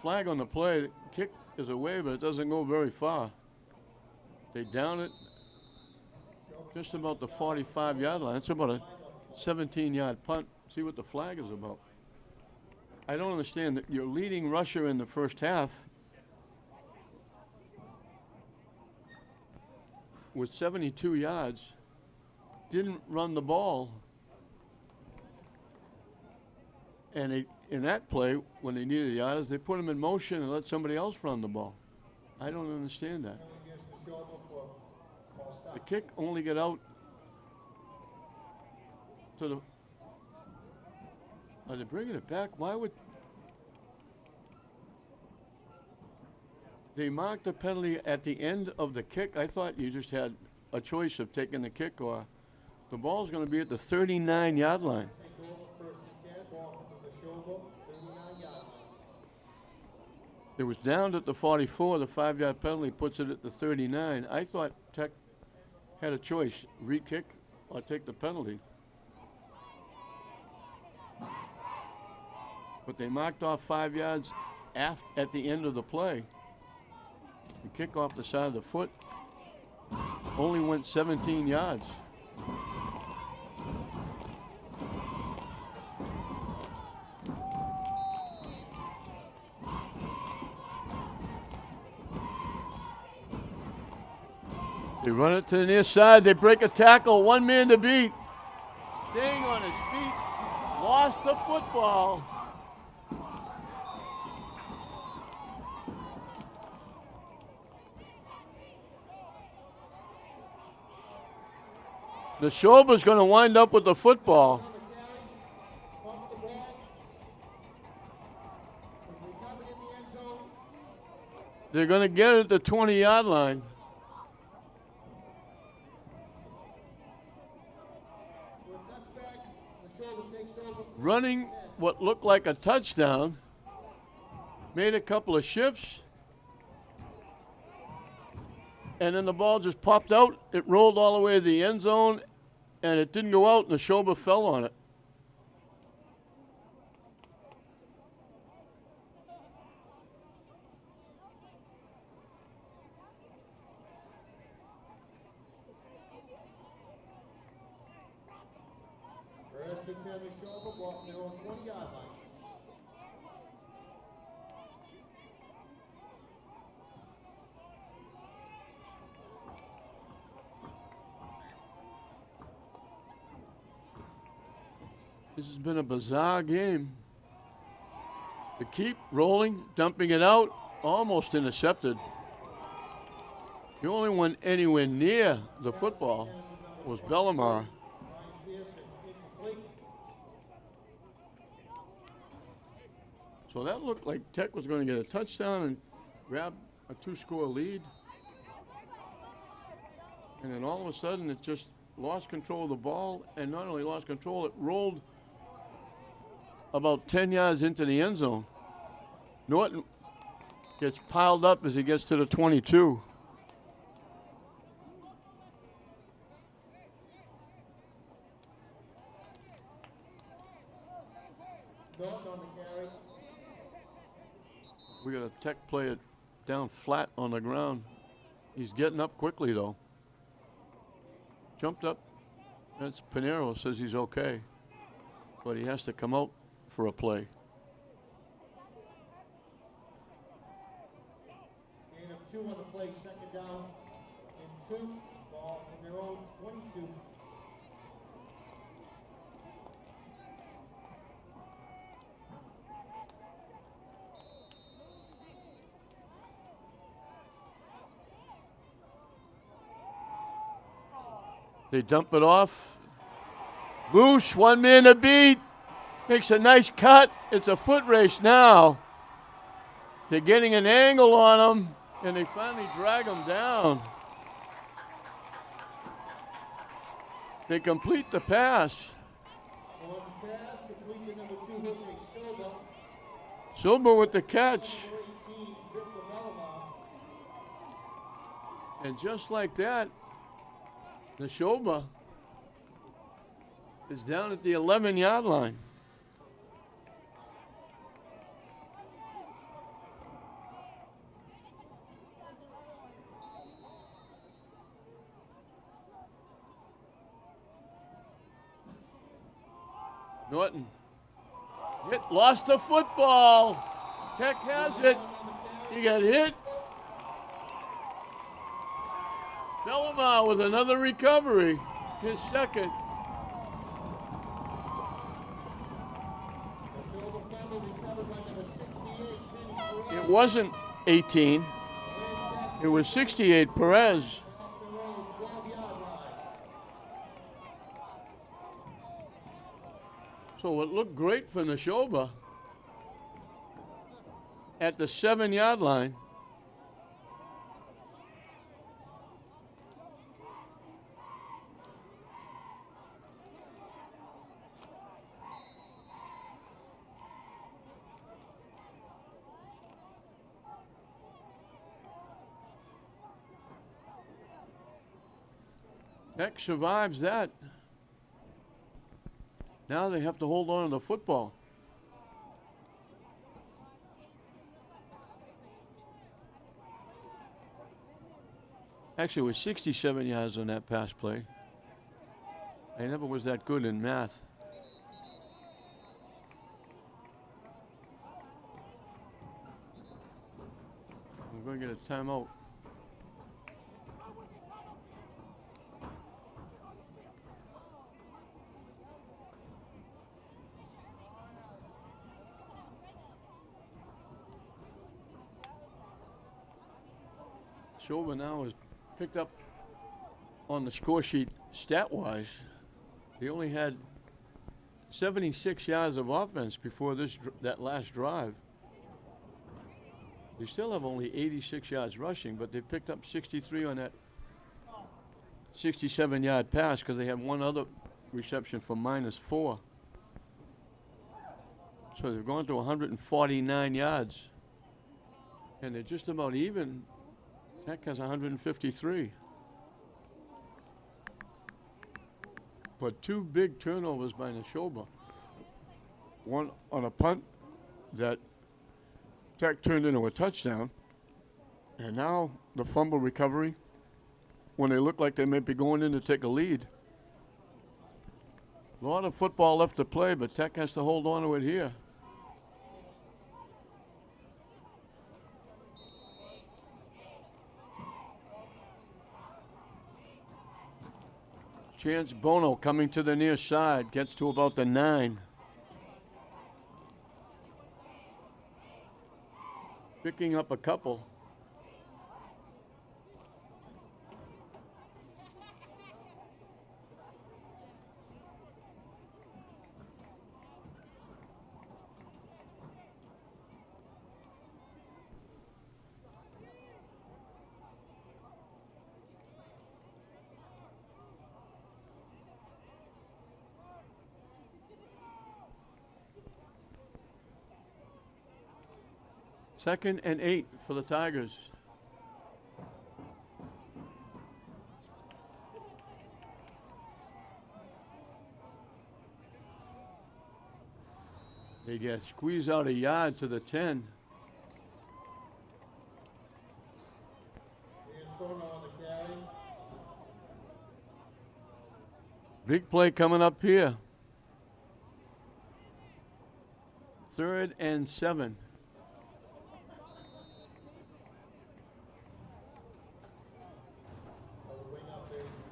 flag on the play, the kick is away, but it doesn't go very far. They down it just about the 45-yard line. It's about a 17-yard punt. See what the flag is about. I don't understand that your leading rusher in the first half with 72 yards didn't run the ball. And in that play, when they needed yards, they put him in motion and let somebody else run the ball. I don't understand that. The kick only got out to the. Are they bringing it back? Why would they mark the penalty at the end of the kick? I thought you just had a choice of taking the kick, or the ball's going to be at the 39-yard line. It was down at the 44. The 5-yard penalty puts it at the 39. I thought Tech had a choice, re-kick or take the penalty. But they marked off 5 yards at the end of the play. The kick off the side of the foot only went 17 yards. They run it to the near side. They break a tackle. 1 man to beat. Staying on his feet. Lost the football. Nashoba's going to wind up with the football. On the carry, pump the ball. Was recovered in the end zone. They're going to get it at the 20-yard line. For a touchback, Nashoba takes over. Running what looked like a touchdown. Made a couple of shifts. And then the ball just popped out. It rolled all the way to the end zone, and it didn't go out, and Neshoba fell on it. First and 10, Nashoba, ball from their own 20-yard line. This has been a bizarre game. The keep rolling, dumping it out, almost intercepted. The only one anywhere near the football was Bellamar. Ryan Pearson, incomplete. So that looked like Tech was going to get a touchdown and grab a 2-score lead. And then all of a sudden it just lost control of the ball, and not only lost control, it rolled about 10 yards into the end zone. Norton gets piled up as he gets to the 22. Norton on the carry. We got a Tech player down flat on the ground. He's getting up quickly though. Jumped up. That's Pinero, says he's okay, but he has to come out for a play. Gain of 2 on the play, second down and 2. Ball from their own 22. They dump it off. Boosh, 1 man to beat. Makes a nice cut. It's a foot race now. They're getting an angle on him, and they finally drag him down. They complete the pass. On the pass, complete to number 2, Nashoba. Silva with the catch. Number 18, Victor Bellamar. And just like that, Neshoba is down at the 11-yard line. Norton hit, lost the football. Tech has it. He got hit. Bellamar with another recovery, his second. Nashoba fumble recovered by number 68, Kenny. It wasn't 18. It was 68, Perez. Off their own 12-yard line. So it looked great for Nashoba at the 7-yard line. Tech survives that. Now they have to hold on to the football. Actually, it was 67 yards on that pass play. I never was that good in math. I'm going to get a timeout. Neshoba now has picked up on the score sheet stat-wise, they only had 76 yards of offense before that last drive. They still have only 86 yards rushing, but they picked up 63 on that 67-yard pass because they had one other reception for -4. So they've gone to 149 yards. And they're just about even. Tech has 153. But 2 big turnovers by Nashoba. One on a punt that Tech turned into a touchdown. And now the fumble recovery when they look like they may be going in to take a lead. A lot of football left to play, but Tech has to hold on to it here. Chance Bono coming to the near side, gets to about the 9. Picking up a couple. Second and 8 for the Tigers. They get squeezed out a yard to the 10. Big play coming up here. 3rd and 7.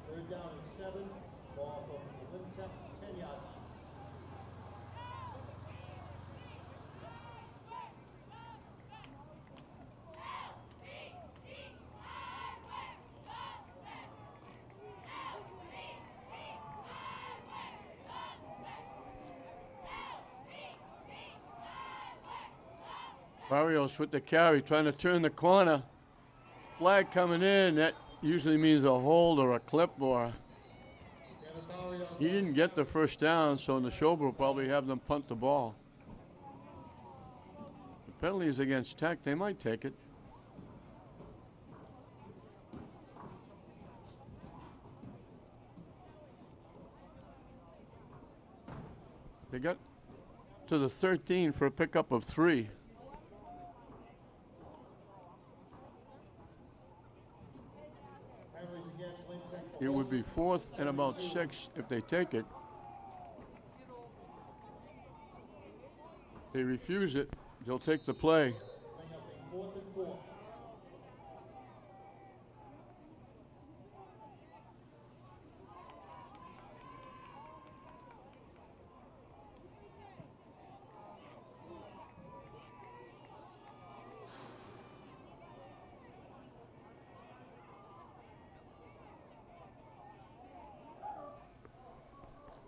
Third down and 7. Ball from Lynn Tech, 10 yards. Barrios with the carry, trying to turn the corner. Flag coming in. That usually means a hold or a clip or. He didn't get the first down, so Neshoba will probably have them punt the ball. The penalty is against Tech. They might take it. They got to the 13 for a pickup of 3. It would be 4th and about 6 if they take it. They refuse it, they'll take the play.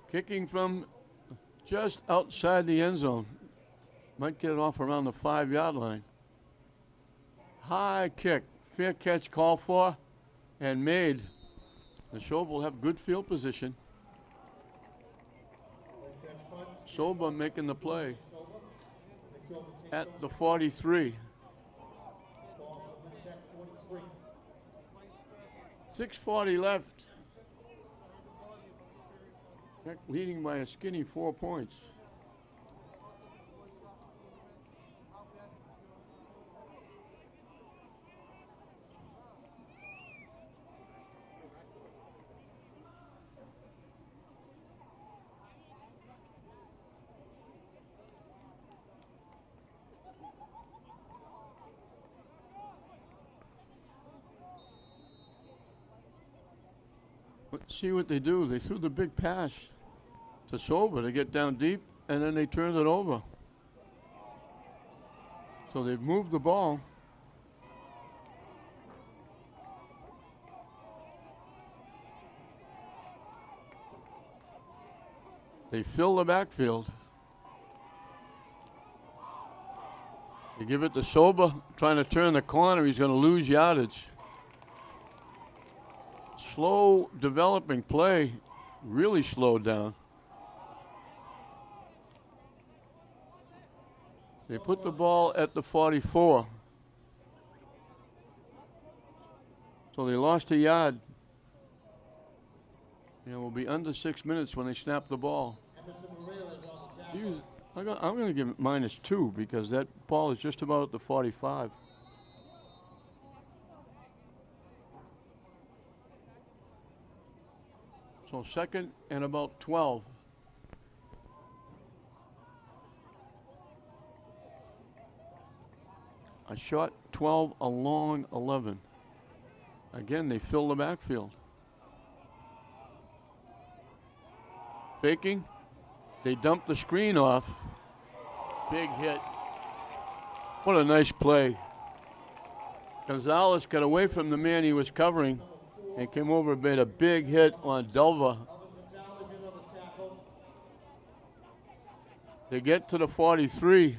Kicking from just outside the end zone. Might get it off around the 5-yard line. High kick. Fair catch called for and made. Neshoba will have good field position. Soba making the play at the 43. 6:40 left. Tech leading by a skinny 4 points. Let's see what they do. They threw the big pass to Soba to get down deep, and then they turned it over. So they've moved the ball. They fill the backfield. They give it to Nashoba, trying to turn the corner. He's going to lose yardage. Slow developing play, really slowed down. They put the ball at the 44. So they lost a yard. And it will be under 6 minutes when they snap the ball. I'm going to give it -2 because that ball is just about at the 45. So 2nd and about 12. A short 12, a long 11. Again, they fill the backfield. Faking. They dump the screen off. Big hit. What a nice play. Gonzalez got away from the man he was covering and came over and made a big hit on Delva. They get to the 43.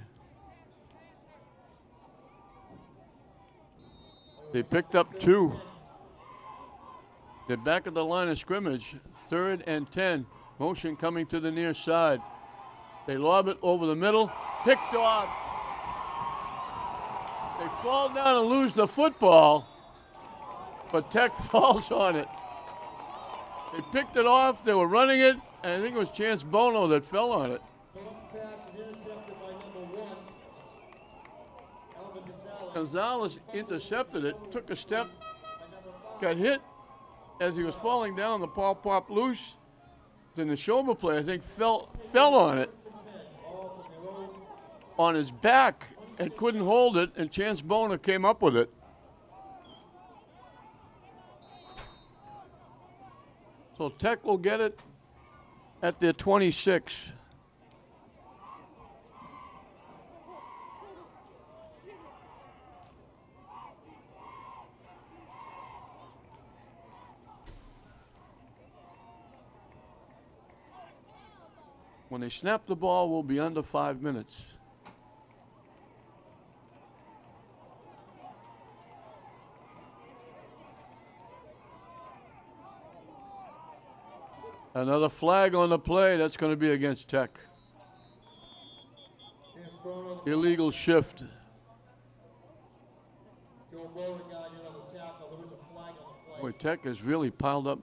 They picked up 2. They're back at the line of scrimmage. 3rd and 10. Motion coming to the near side. They lob it over the middle. Picked off. They fall down and lose the football, but Tech falls on it. They picked it off. They were running it, and I think it was Chance Bono that fell on it. Gonzalez intercepted it, took a step, got hit as he was falling down. The ball popped loose. The Neshoba player, I think, fell on it, on his back, and couldn't hold it, and Chance Bono came up with it. So Tech will get it at their 26. When they snap the ball, we'll be under 5 minutes. Another flag on the play. That's going to be against Tech. Illegal shift. Boy, Tech has really piled up.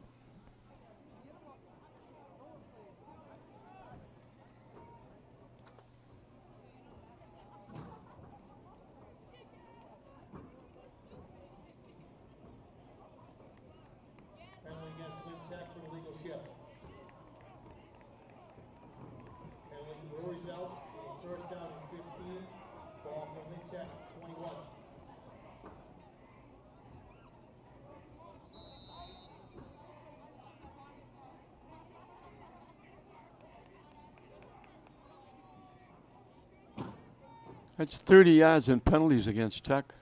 Penalty against Lynn Tech for illegal shift. Penalty Rory's out. 1st down and 15. Ball from Lynn Tech 21. That's 30 yards in penalties against Tech.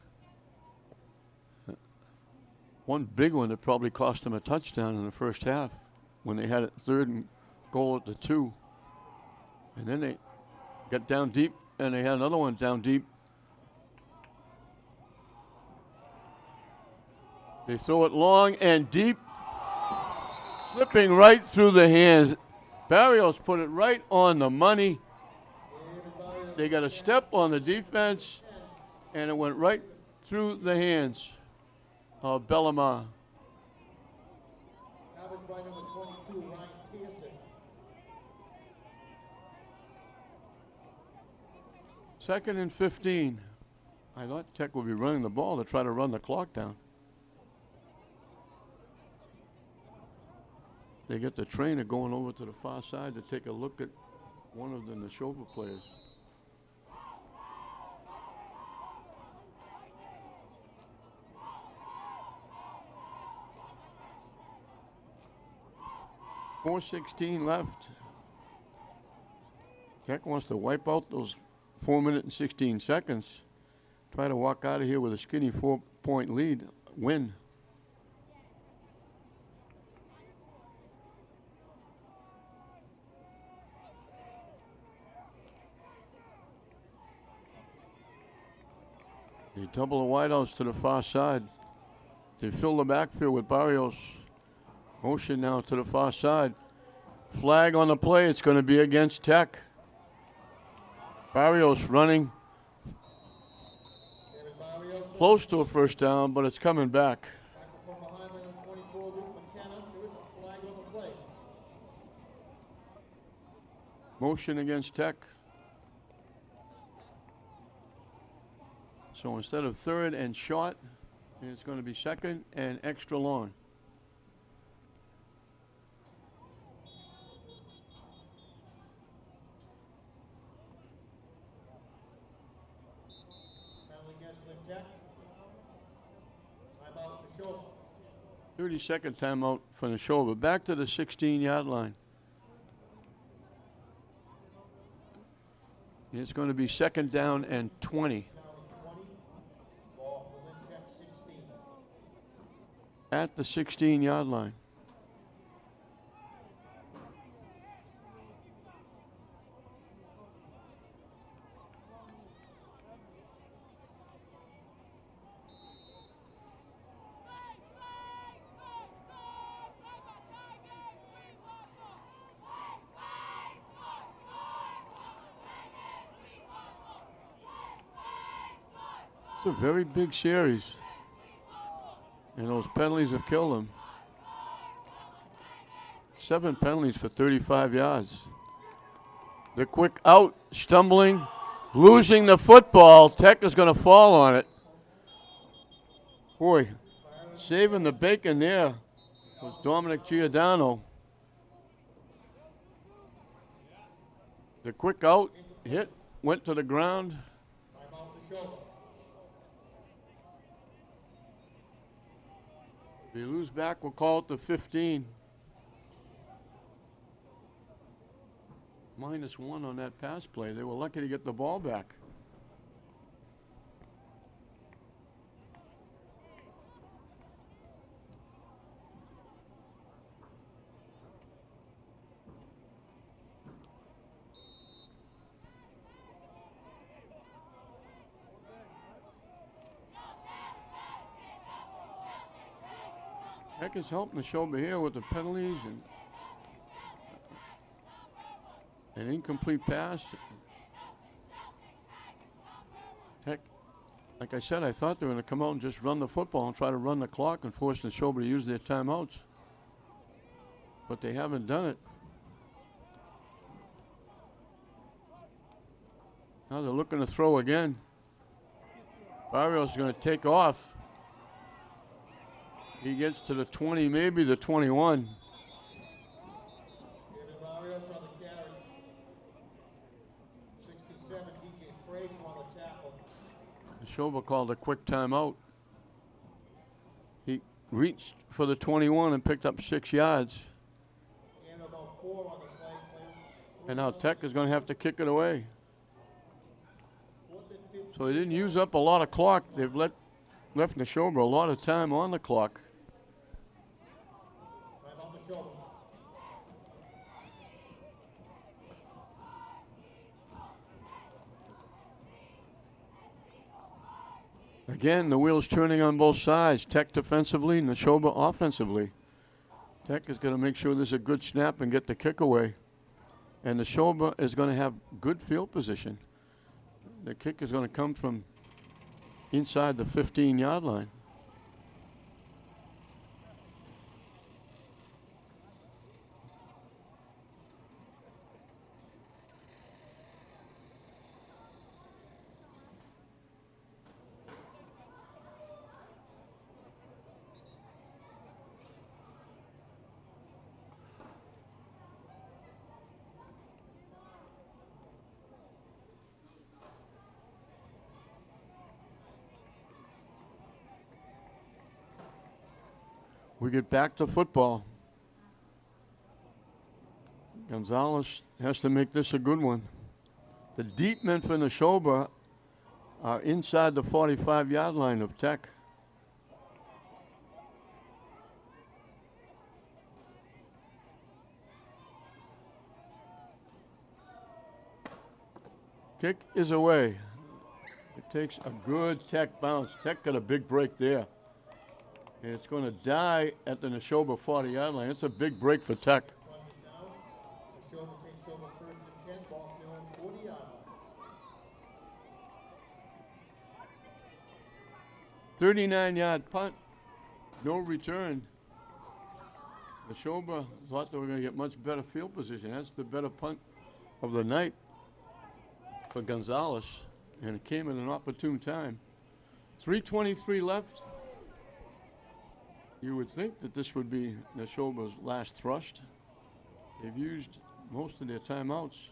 One big one that probably cost them a touchdown in the first half when they had it 3rd and goal at the 2. And then they got down deep, and they had another one down deep. They throw it long and deep, slipping right through the hands. Barrios put it right on the money. They got a step on the defense, and it went right through the hands of Bellamar. Average by number 22, Ryan Pearson. 2nd and 15. I thought Tech would be running the ball to try to run the clock down. They get the trainer going over to the far side to take a look at one of the Neshoba players. .416 left. Tech wants to wipe out those 4 minutes and 16 seconds. Try to walk out of here with a skinny 4-point lead. Win. They double the wideouts to the far side. They fill the backfield with Barrios. Motion now to the far side. Flag on the play. It's going to be against Tech. Barrios running close to a first down, but it's coming back. From behind by number 24, Luke McKenna. There is a flag on the play. Motion against Tech. So instead of third and short, it's going to be second and extra long. Penalty against Lynn Tech. Timeout Nashoba. 30-second timeout for Neshoba. Back to the 16-yard line. It's going to be second down and 20. Ball for Lynn Tech 16. At the 16-yard line. It's a very big series. And those penalties have killed him. 7 penalties for 35 yards. The quick out, stumbling, losing the football. Tech is going to fall on it. Boy, saving the bacon there was Dominic Giordano. The quick out, hit, went to the ground. Timeout Nashoba. If you lose back, we'll call it the 15. -1 on that pass play. They were lucky to get the ball back. Tech is helping Neshoba here with the penalties and an incomplete pass. Tech, like I said, I thought they were going to come out and just run the football and try to run the clock and force Neshoba to use their timeouts. But they haven't done it. Now they're looking to throw again. Barrios is going to take off. He gets to the 20, maybe the 21. David Barrios on the carry. 67, DJ Frazier on the tackle. Neshoba called a quick timeout. He reached for the 21 and picked up 6 yards. And about 4 on the play. And now Tech is going to have to kick it away. So they didn't use up a lot of clock. They've left Neshoba a lot of time on the clock. Timeout Nashoba. Again, the wheels turning on both sides. Tech defensively, Neshoba offensively. Tech is going to make sure there's a good snap and get the kick away. And Neshoba is going to have good field position. The kick is going to come from inside the 15-yard line. We get back to football. Gonzalez has to make this a good one. The deep men for Neshoba are inside the 45-yard line of Tech. Kick is away. takes a good Tech bounce. Tech got a big break there. And it's going to die at the Nashoba 40-yard line. It's a big break for Tech. Nashoba takes over first and 10, ball from their own 40-yard line. 39-yard punt. No return. Nashoba thought they were going to get much better field position. That's the better punt of the night for Gonzalez. And it came at an opportune time. 3:23 left. You would think that this would be Nashoba's last thrust. They've used most of their timeouts.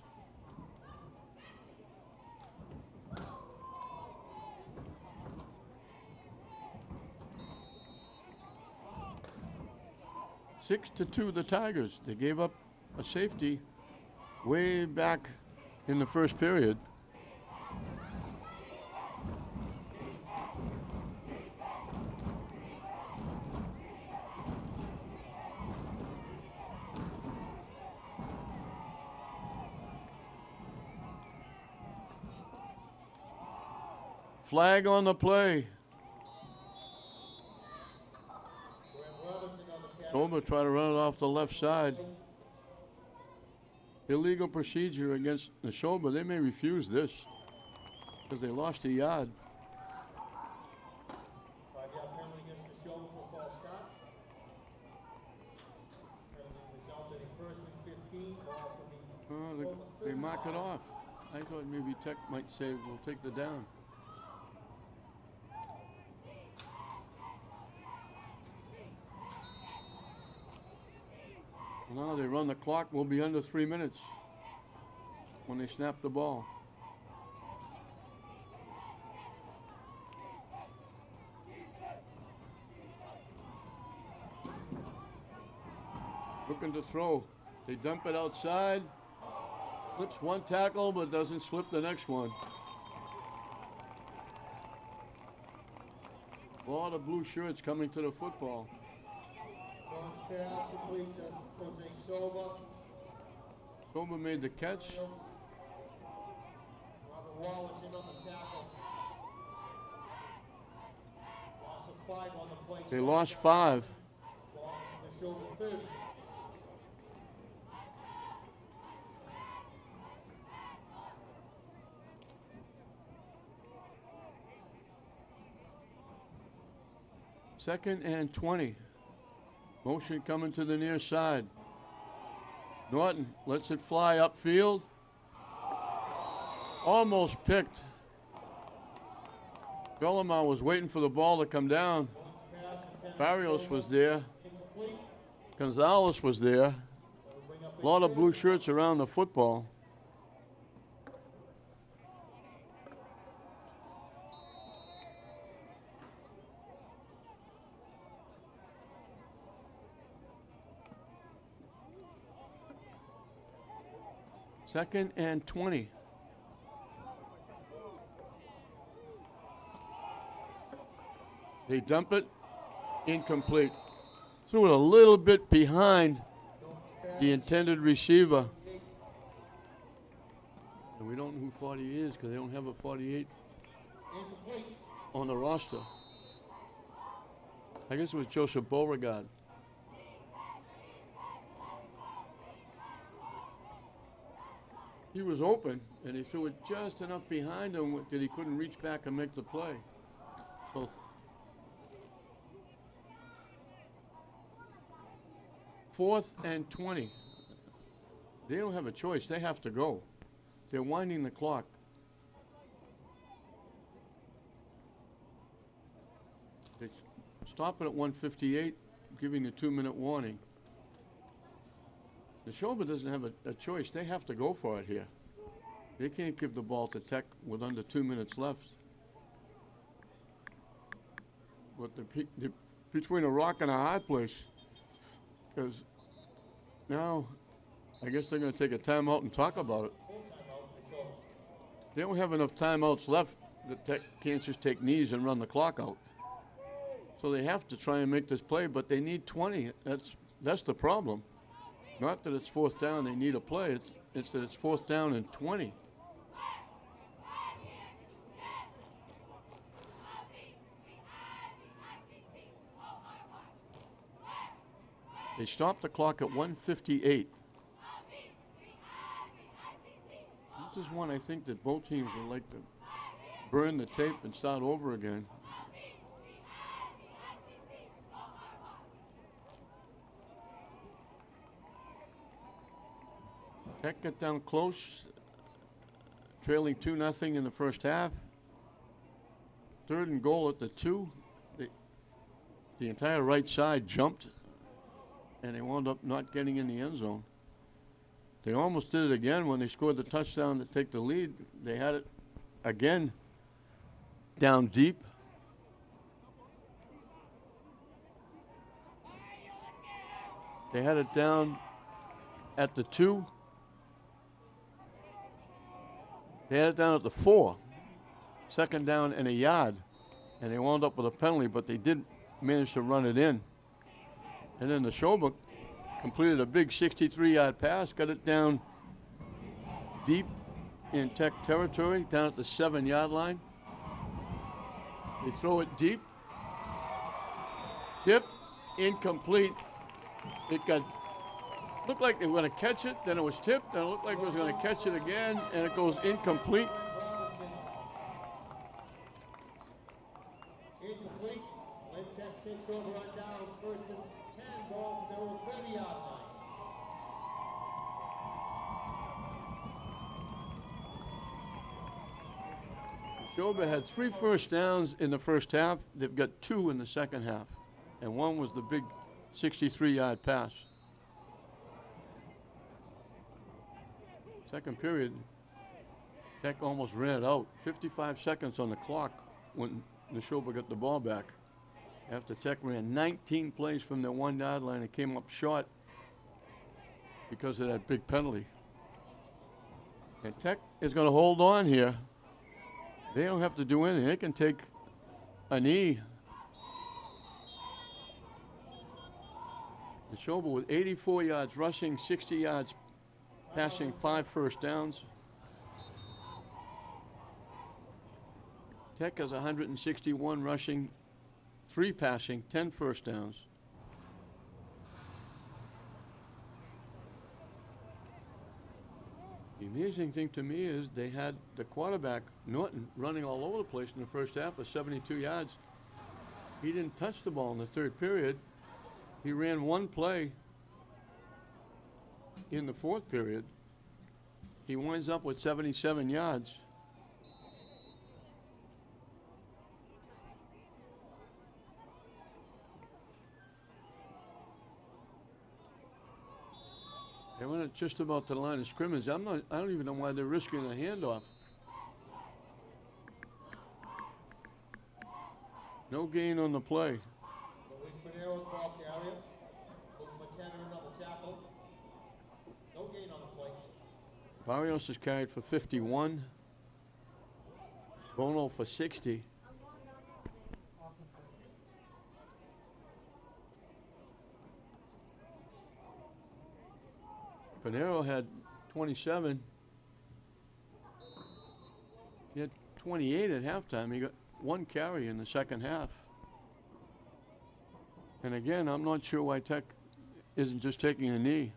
Six to 2, the Tigers. They gave up a safety way back in the first period. Flag on the play. Nashoba try to run it off the left side. Illegal procedure against Nashoba. They may refuse this because they lost a yard. 5-yard penalty against Nashoba for a false start. Penalty resulted in first and 15, ball from the They mark it off. I thought maybe Tech might say, we'll take the down. Now they run the clock. We'll be under 3 minutes when they snap the ball. Looking to throw. They dump it outside. Slips one tackle, but doesn't slip the next one. A lot of blue shirts coming to the football. Pass complete to Nashoba. Nashoba made the catch. Robert Wallace in on the tackle. Loss of 5 on the play. They lost 5. Ball from Nashoba 30. Second and 20. Motion coming to the near side. Norton lets it fly upfield. Almost picked. Bellamont was waiting for the ball to come down. Barrios was there. Gonzalez was there. A lot of blue shirts around the football. Second and 20. They dump it, incomplete. Threw it a little bit behind the intended receiver. And we don't know who 40 is because they don't have a 48 on the roster. I guess it was Joseph Beauregard. He was open, and he threw it just enough behind him that he couldn't reach back and make the play. So 4th and 20. They don't have a choice. They have to go. They're winding the clock. They stop it at 1:58, giving the 2-minute warning. Neshoba doesn't have a choice. They have to go for it here. They can't give the ball to Tech with under 2 minutes left. But they're between a rock and a hard place. Because now, I guess they're going to take a timeout and talk about it. They don't have enough timeouts left that Tech can't just take knees and run the clock out. So they have to try and make this play, but they need 20. That's the problem. Not that it's 4th down, they need a play. It's that it's 4th down and 20. They stopped the clock at 1:58. This is one I think that both teams would like to burn the tape and start over again. Tech got down close, trailing 2-0 in the first half. 3rd and goal at the 2. The entire right side jumped, and they wound up not getting in the end zone. They almost did it again when they scored the touchdown to take the lead. They had it again down deep. They had it down at the 2. They had it down at the 4. 2nd down and a yard. And they wound up with a penalty, but they did manage to run it in. And then Neshoba completed a big 63-yard pass, got it down deep in Tech territory, down at the 7-yard line. They throw it deep. Tip, incomplete. It looked like they were going to catch it, then it was tipped, then it looked like it was going to catch it again, and it goes incomplete. Incomplete. Lynn Tech takes over on down. 1st and 10, ball from their own 30-yard line. Neshoba had 3 first downs in the first half. They've got 2 in the second half, and one was the big 63-yard pass. Second period, Tech almost ran it out. 55 seconds on the clock when Nashoba got the ball back. After Tech ran 19 plays from their 1-yard line and came up short because of that big penalty. And Tech is going to hold on here. They don't have to do anything. They can take a knee. Neshoba with 84 yards rushing, 60 yards passing, 5 first downs. Tech has 161 rushing, 3 passing, 10 first downs. The amazing thing to me is they had the quarterback, Norton, running all over the place in the first half for 72 yards. He didn't touch the ball in the 3rd period. He ran 1 play in the 4th period. He winds up with 77 yards. They went just about to the line of scrimmage. I don't even know why they're risking a handoff. No gain on the play. Luis Pinero's ball carrier. Luke McKenna another tackle. No gain on the play. Barrios is carried for 51. Bono for 60. Pinero had 27. He had 28 at halftime. He got 1 carry in the second half. And again, I'm not sure why Tech isn't just taking a knee.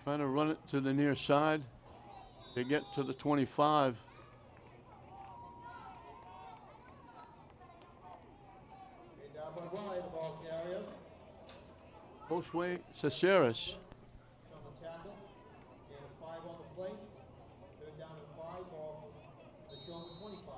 Trying to run it to the near side. They get to the 25. Down by wide, ball carrier. Josue Caceres. On the tackle. Gain of 5 on the play. 3rd down and 5, ball from the show 25.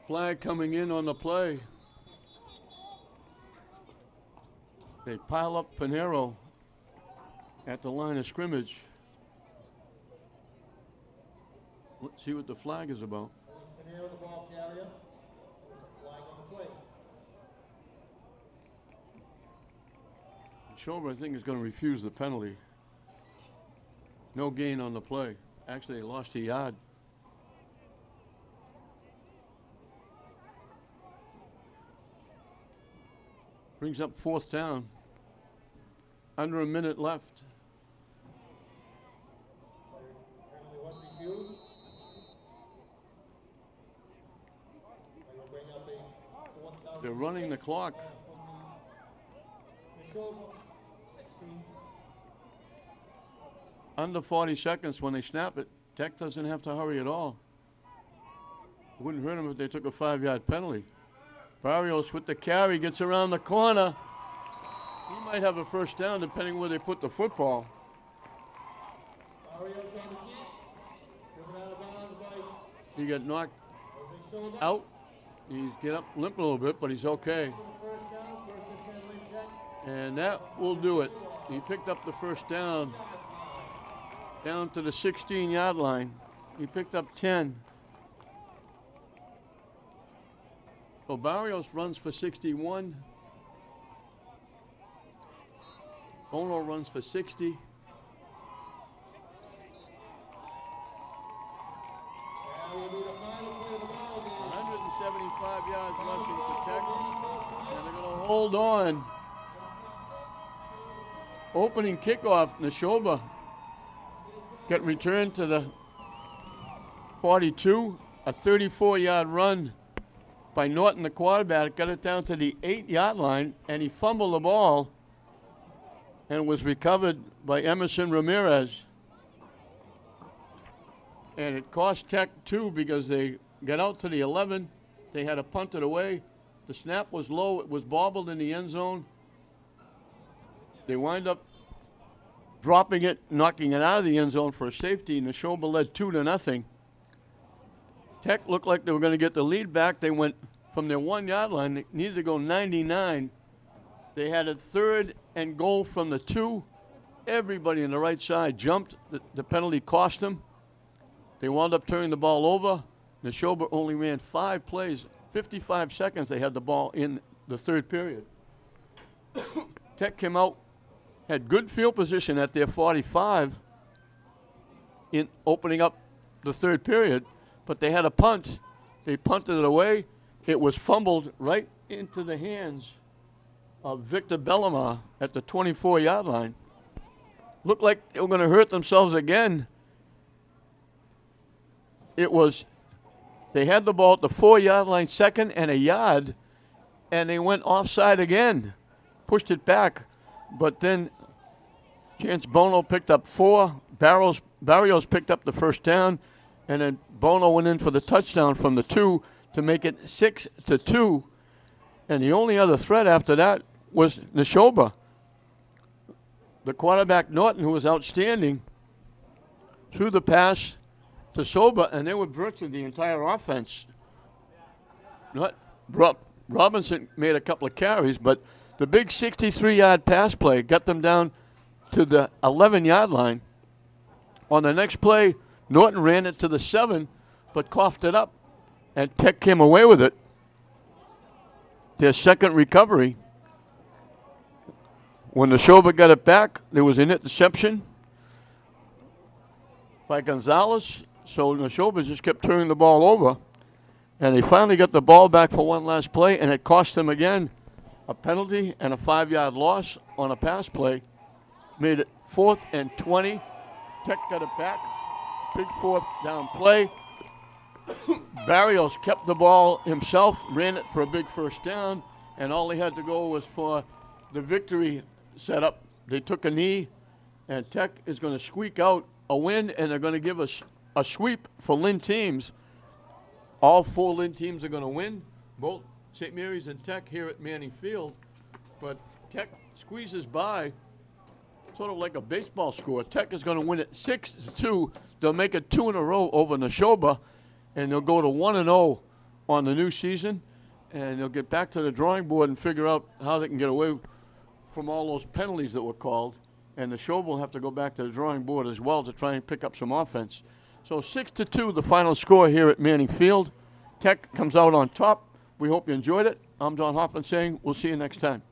Flag coming in on the play. They pile up Pinero at the line of scrimmage. Let's see what the flag is about. Pinero, the ball carrier. Flag on the play. Neshoba, I think, is going to refuse the penalty. No gain on the play. Actually, they lost a yard. Brings up 4th down. Under a minute left. Penalty was refused. They will bring up a 4th down. They're running the clock. From the Neshoba 16. Under 40 seconds when they snap it. Tech doesn't have to hurry at all. Wouldn't hurt them if they took a 5-yard penalty. Barrios with the carry, gets around the corner. He might have a first down depending where they put the football. Barrios on the kick. Driven out of bounds by He got knocked Neshoba. out. He's get up limp a little bit, but he's okay. First down, first and 10, Lynn Tech. And that will do it. He picked up the first down to the 16-yard line. He picked up 10. So Barrios runs for 61. Bono runs for 60. That will be the final play of the ball game. 175 yards rushing for Tech. And they're going to hold on. Opening kickoff, Nashoba got returned to the 42. A 34-yard run by Norton, the quarterback, got it down to the 8-yard line, and he fumbled the ball and was recovered by Emerson Ramirez. And it cost Tech 2 because they got out to the 11. They had to punt it away. The snap was low. It was bobbled in the end zone. They wind up dropping it, knocking it out of the end zone for a safety. Neshoba led 2-0. Tech looked like they were going to get the lead back. They went from their 1-yard line. They needed to go 99. They had a 3rd and goal from the 2. Everybody on the right side jumped. The penalty cost them. They wound up turning the ball over. Neshoba only ran 5 plays, 55 seconds. They had the ball in the 3rd period. Tech came out, had good field position at their 45 in opening up the 3rd period, but they had a punt. They punted it away. It was fumbled right into the hands of Victor Bellamar at the 24-yard line. Looked like they were going to hurt themselves again. They had the ball at the 4-yard line, 2nd and a yard, and they went offside again. Pushed it back, but then Chance Bono picked up 4. Barrios picked up the first down, and then Bono went in for the touchdown from the 2 to make it 6-2. And the only other threat after that was Nashoba. The quarterback, Norton, who was outstanding, threw the pass to Soba, and they were virtually the entire offense. Robinson made a couple of carries, but the big 63-yard pass play got them down to the 11-yard line. On the next play, Norton ran it to the 7, but coughed it up, and Tech came away with it. Their second recovery. When Nashoba got it back, there was an interception by Gonzalez, so Nashoba just kept turning the ball over, and they finally got the ball back for one last play, and it cost them again a penalty and a 5-yard loss on a pass play. Made it 4th and 20. Tech got it back. Big 4th down play. Barrios kept the ball himself, ran it for a big first down, and all they had to go was for the victory setup. They took a knee, and Tech is going to squeak out a win, and they're going to give us a sweep for Lynn teams. All 4 Lynn teams are going to win, both St. Mary's and Tech here at Manning Field, but Tech squeezes by, sort of like a baseball score. Tech is going to win it 6-2. They'll make it 2 in a row over Nashoba, and they'll go to 1-0 on the new season, and they'll get back to the drawing board and figure out how they can get away from all those penalties that were called. And Neshoba will have to go back to the drawing board as well to try and pick up some offense. So 6-2, the final score here at Manning Field. Tech comes out on top. We hope you enjoyed it. I'm Don Hoffman saying we'll see you next time.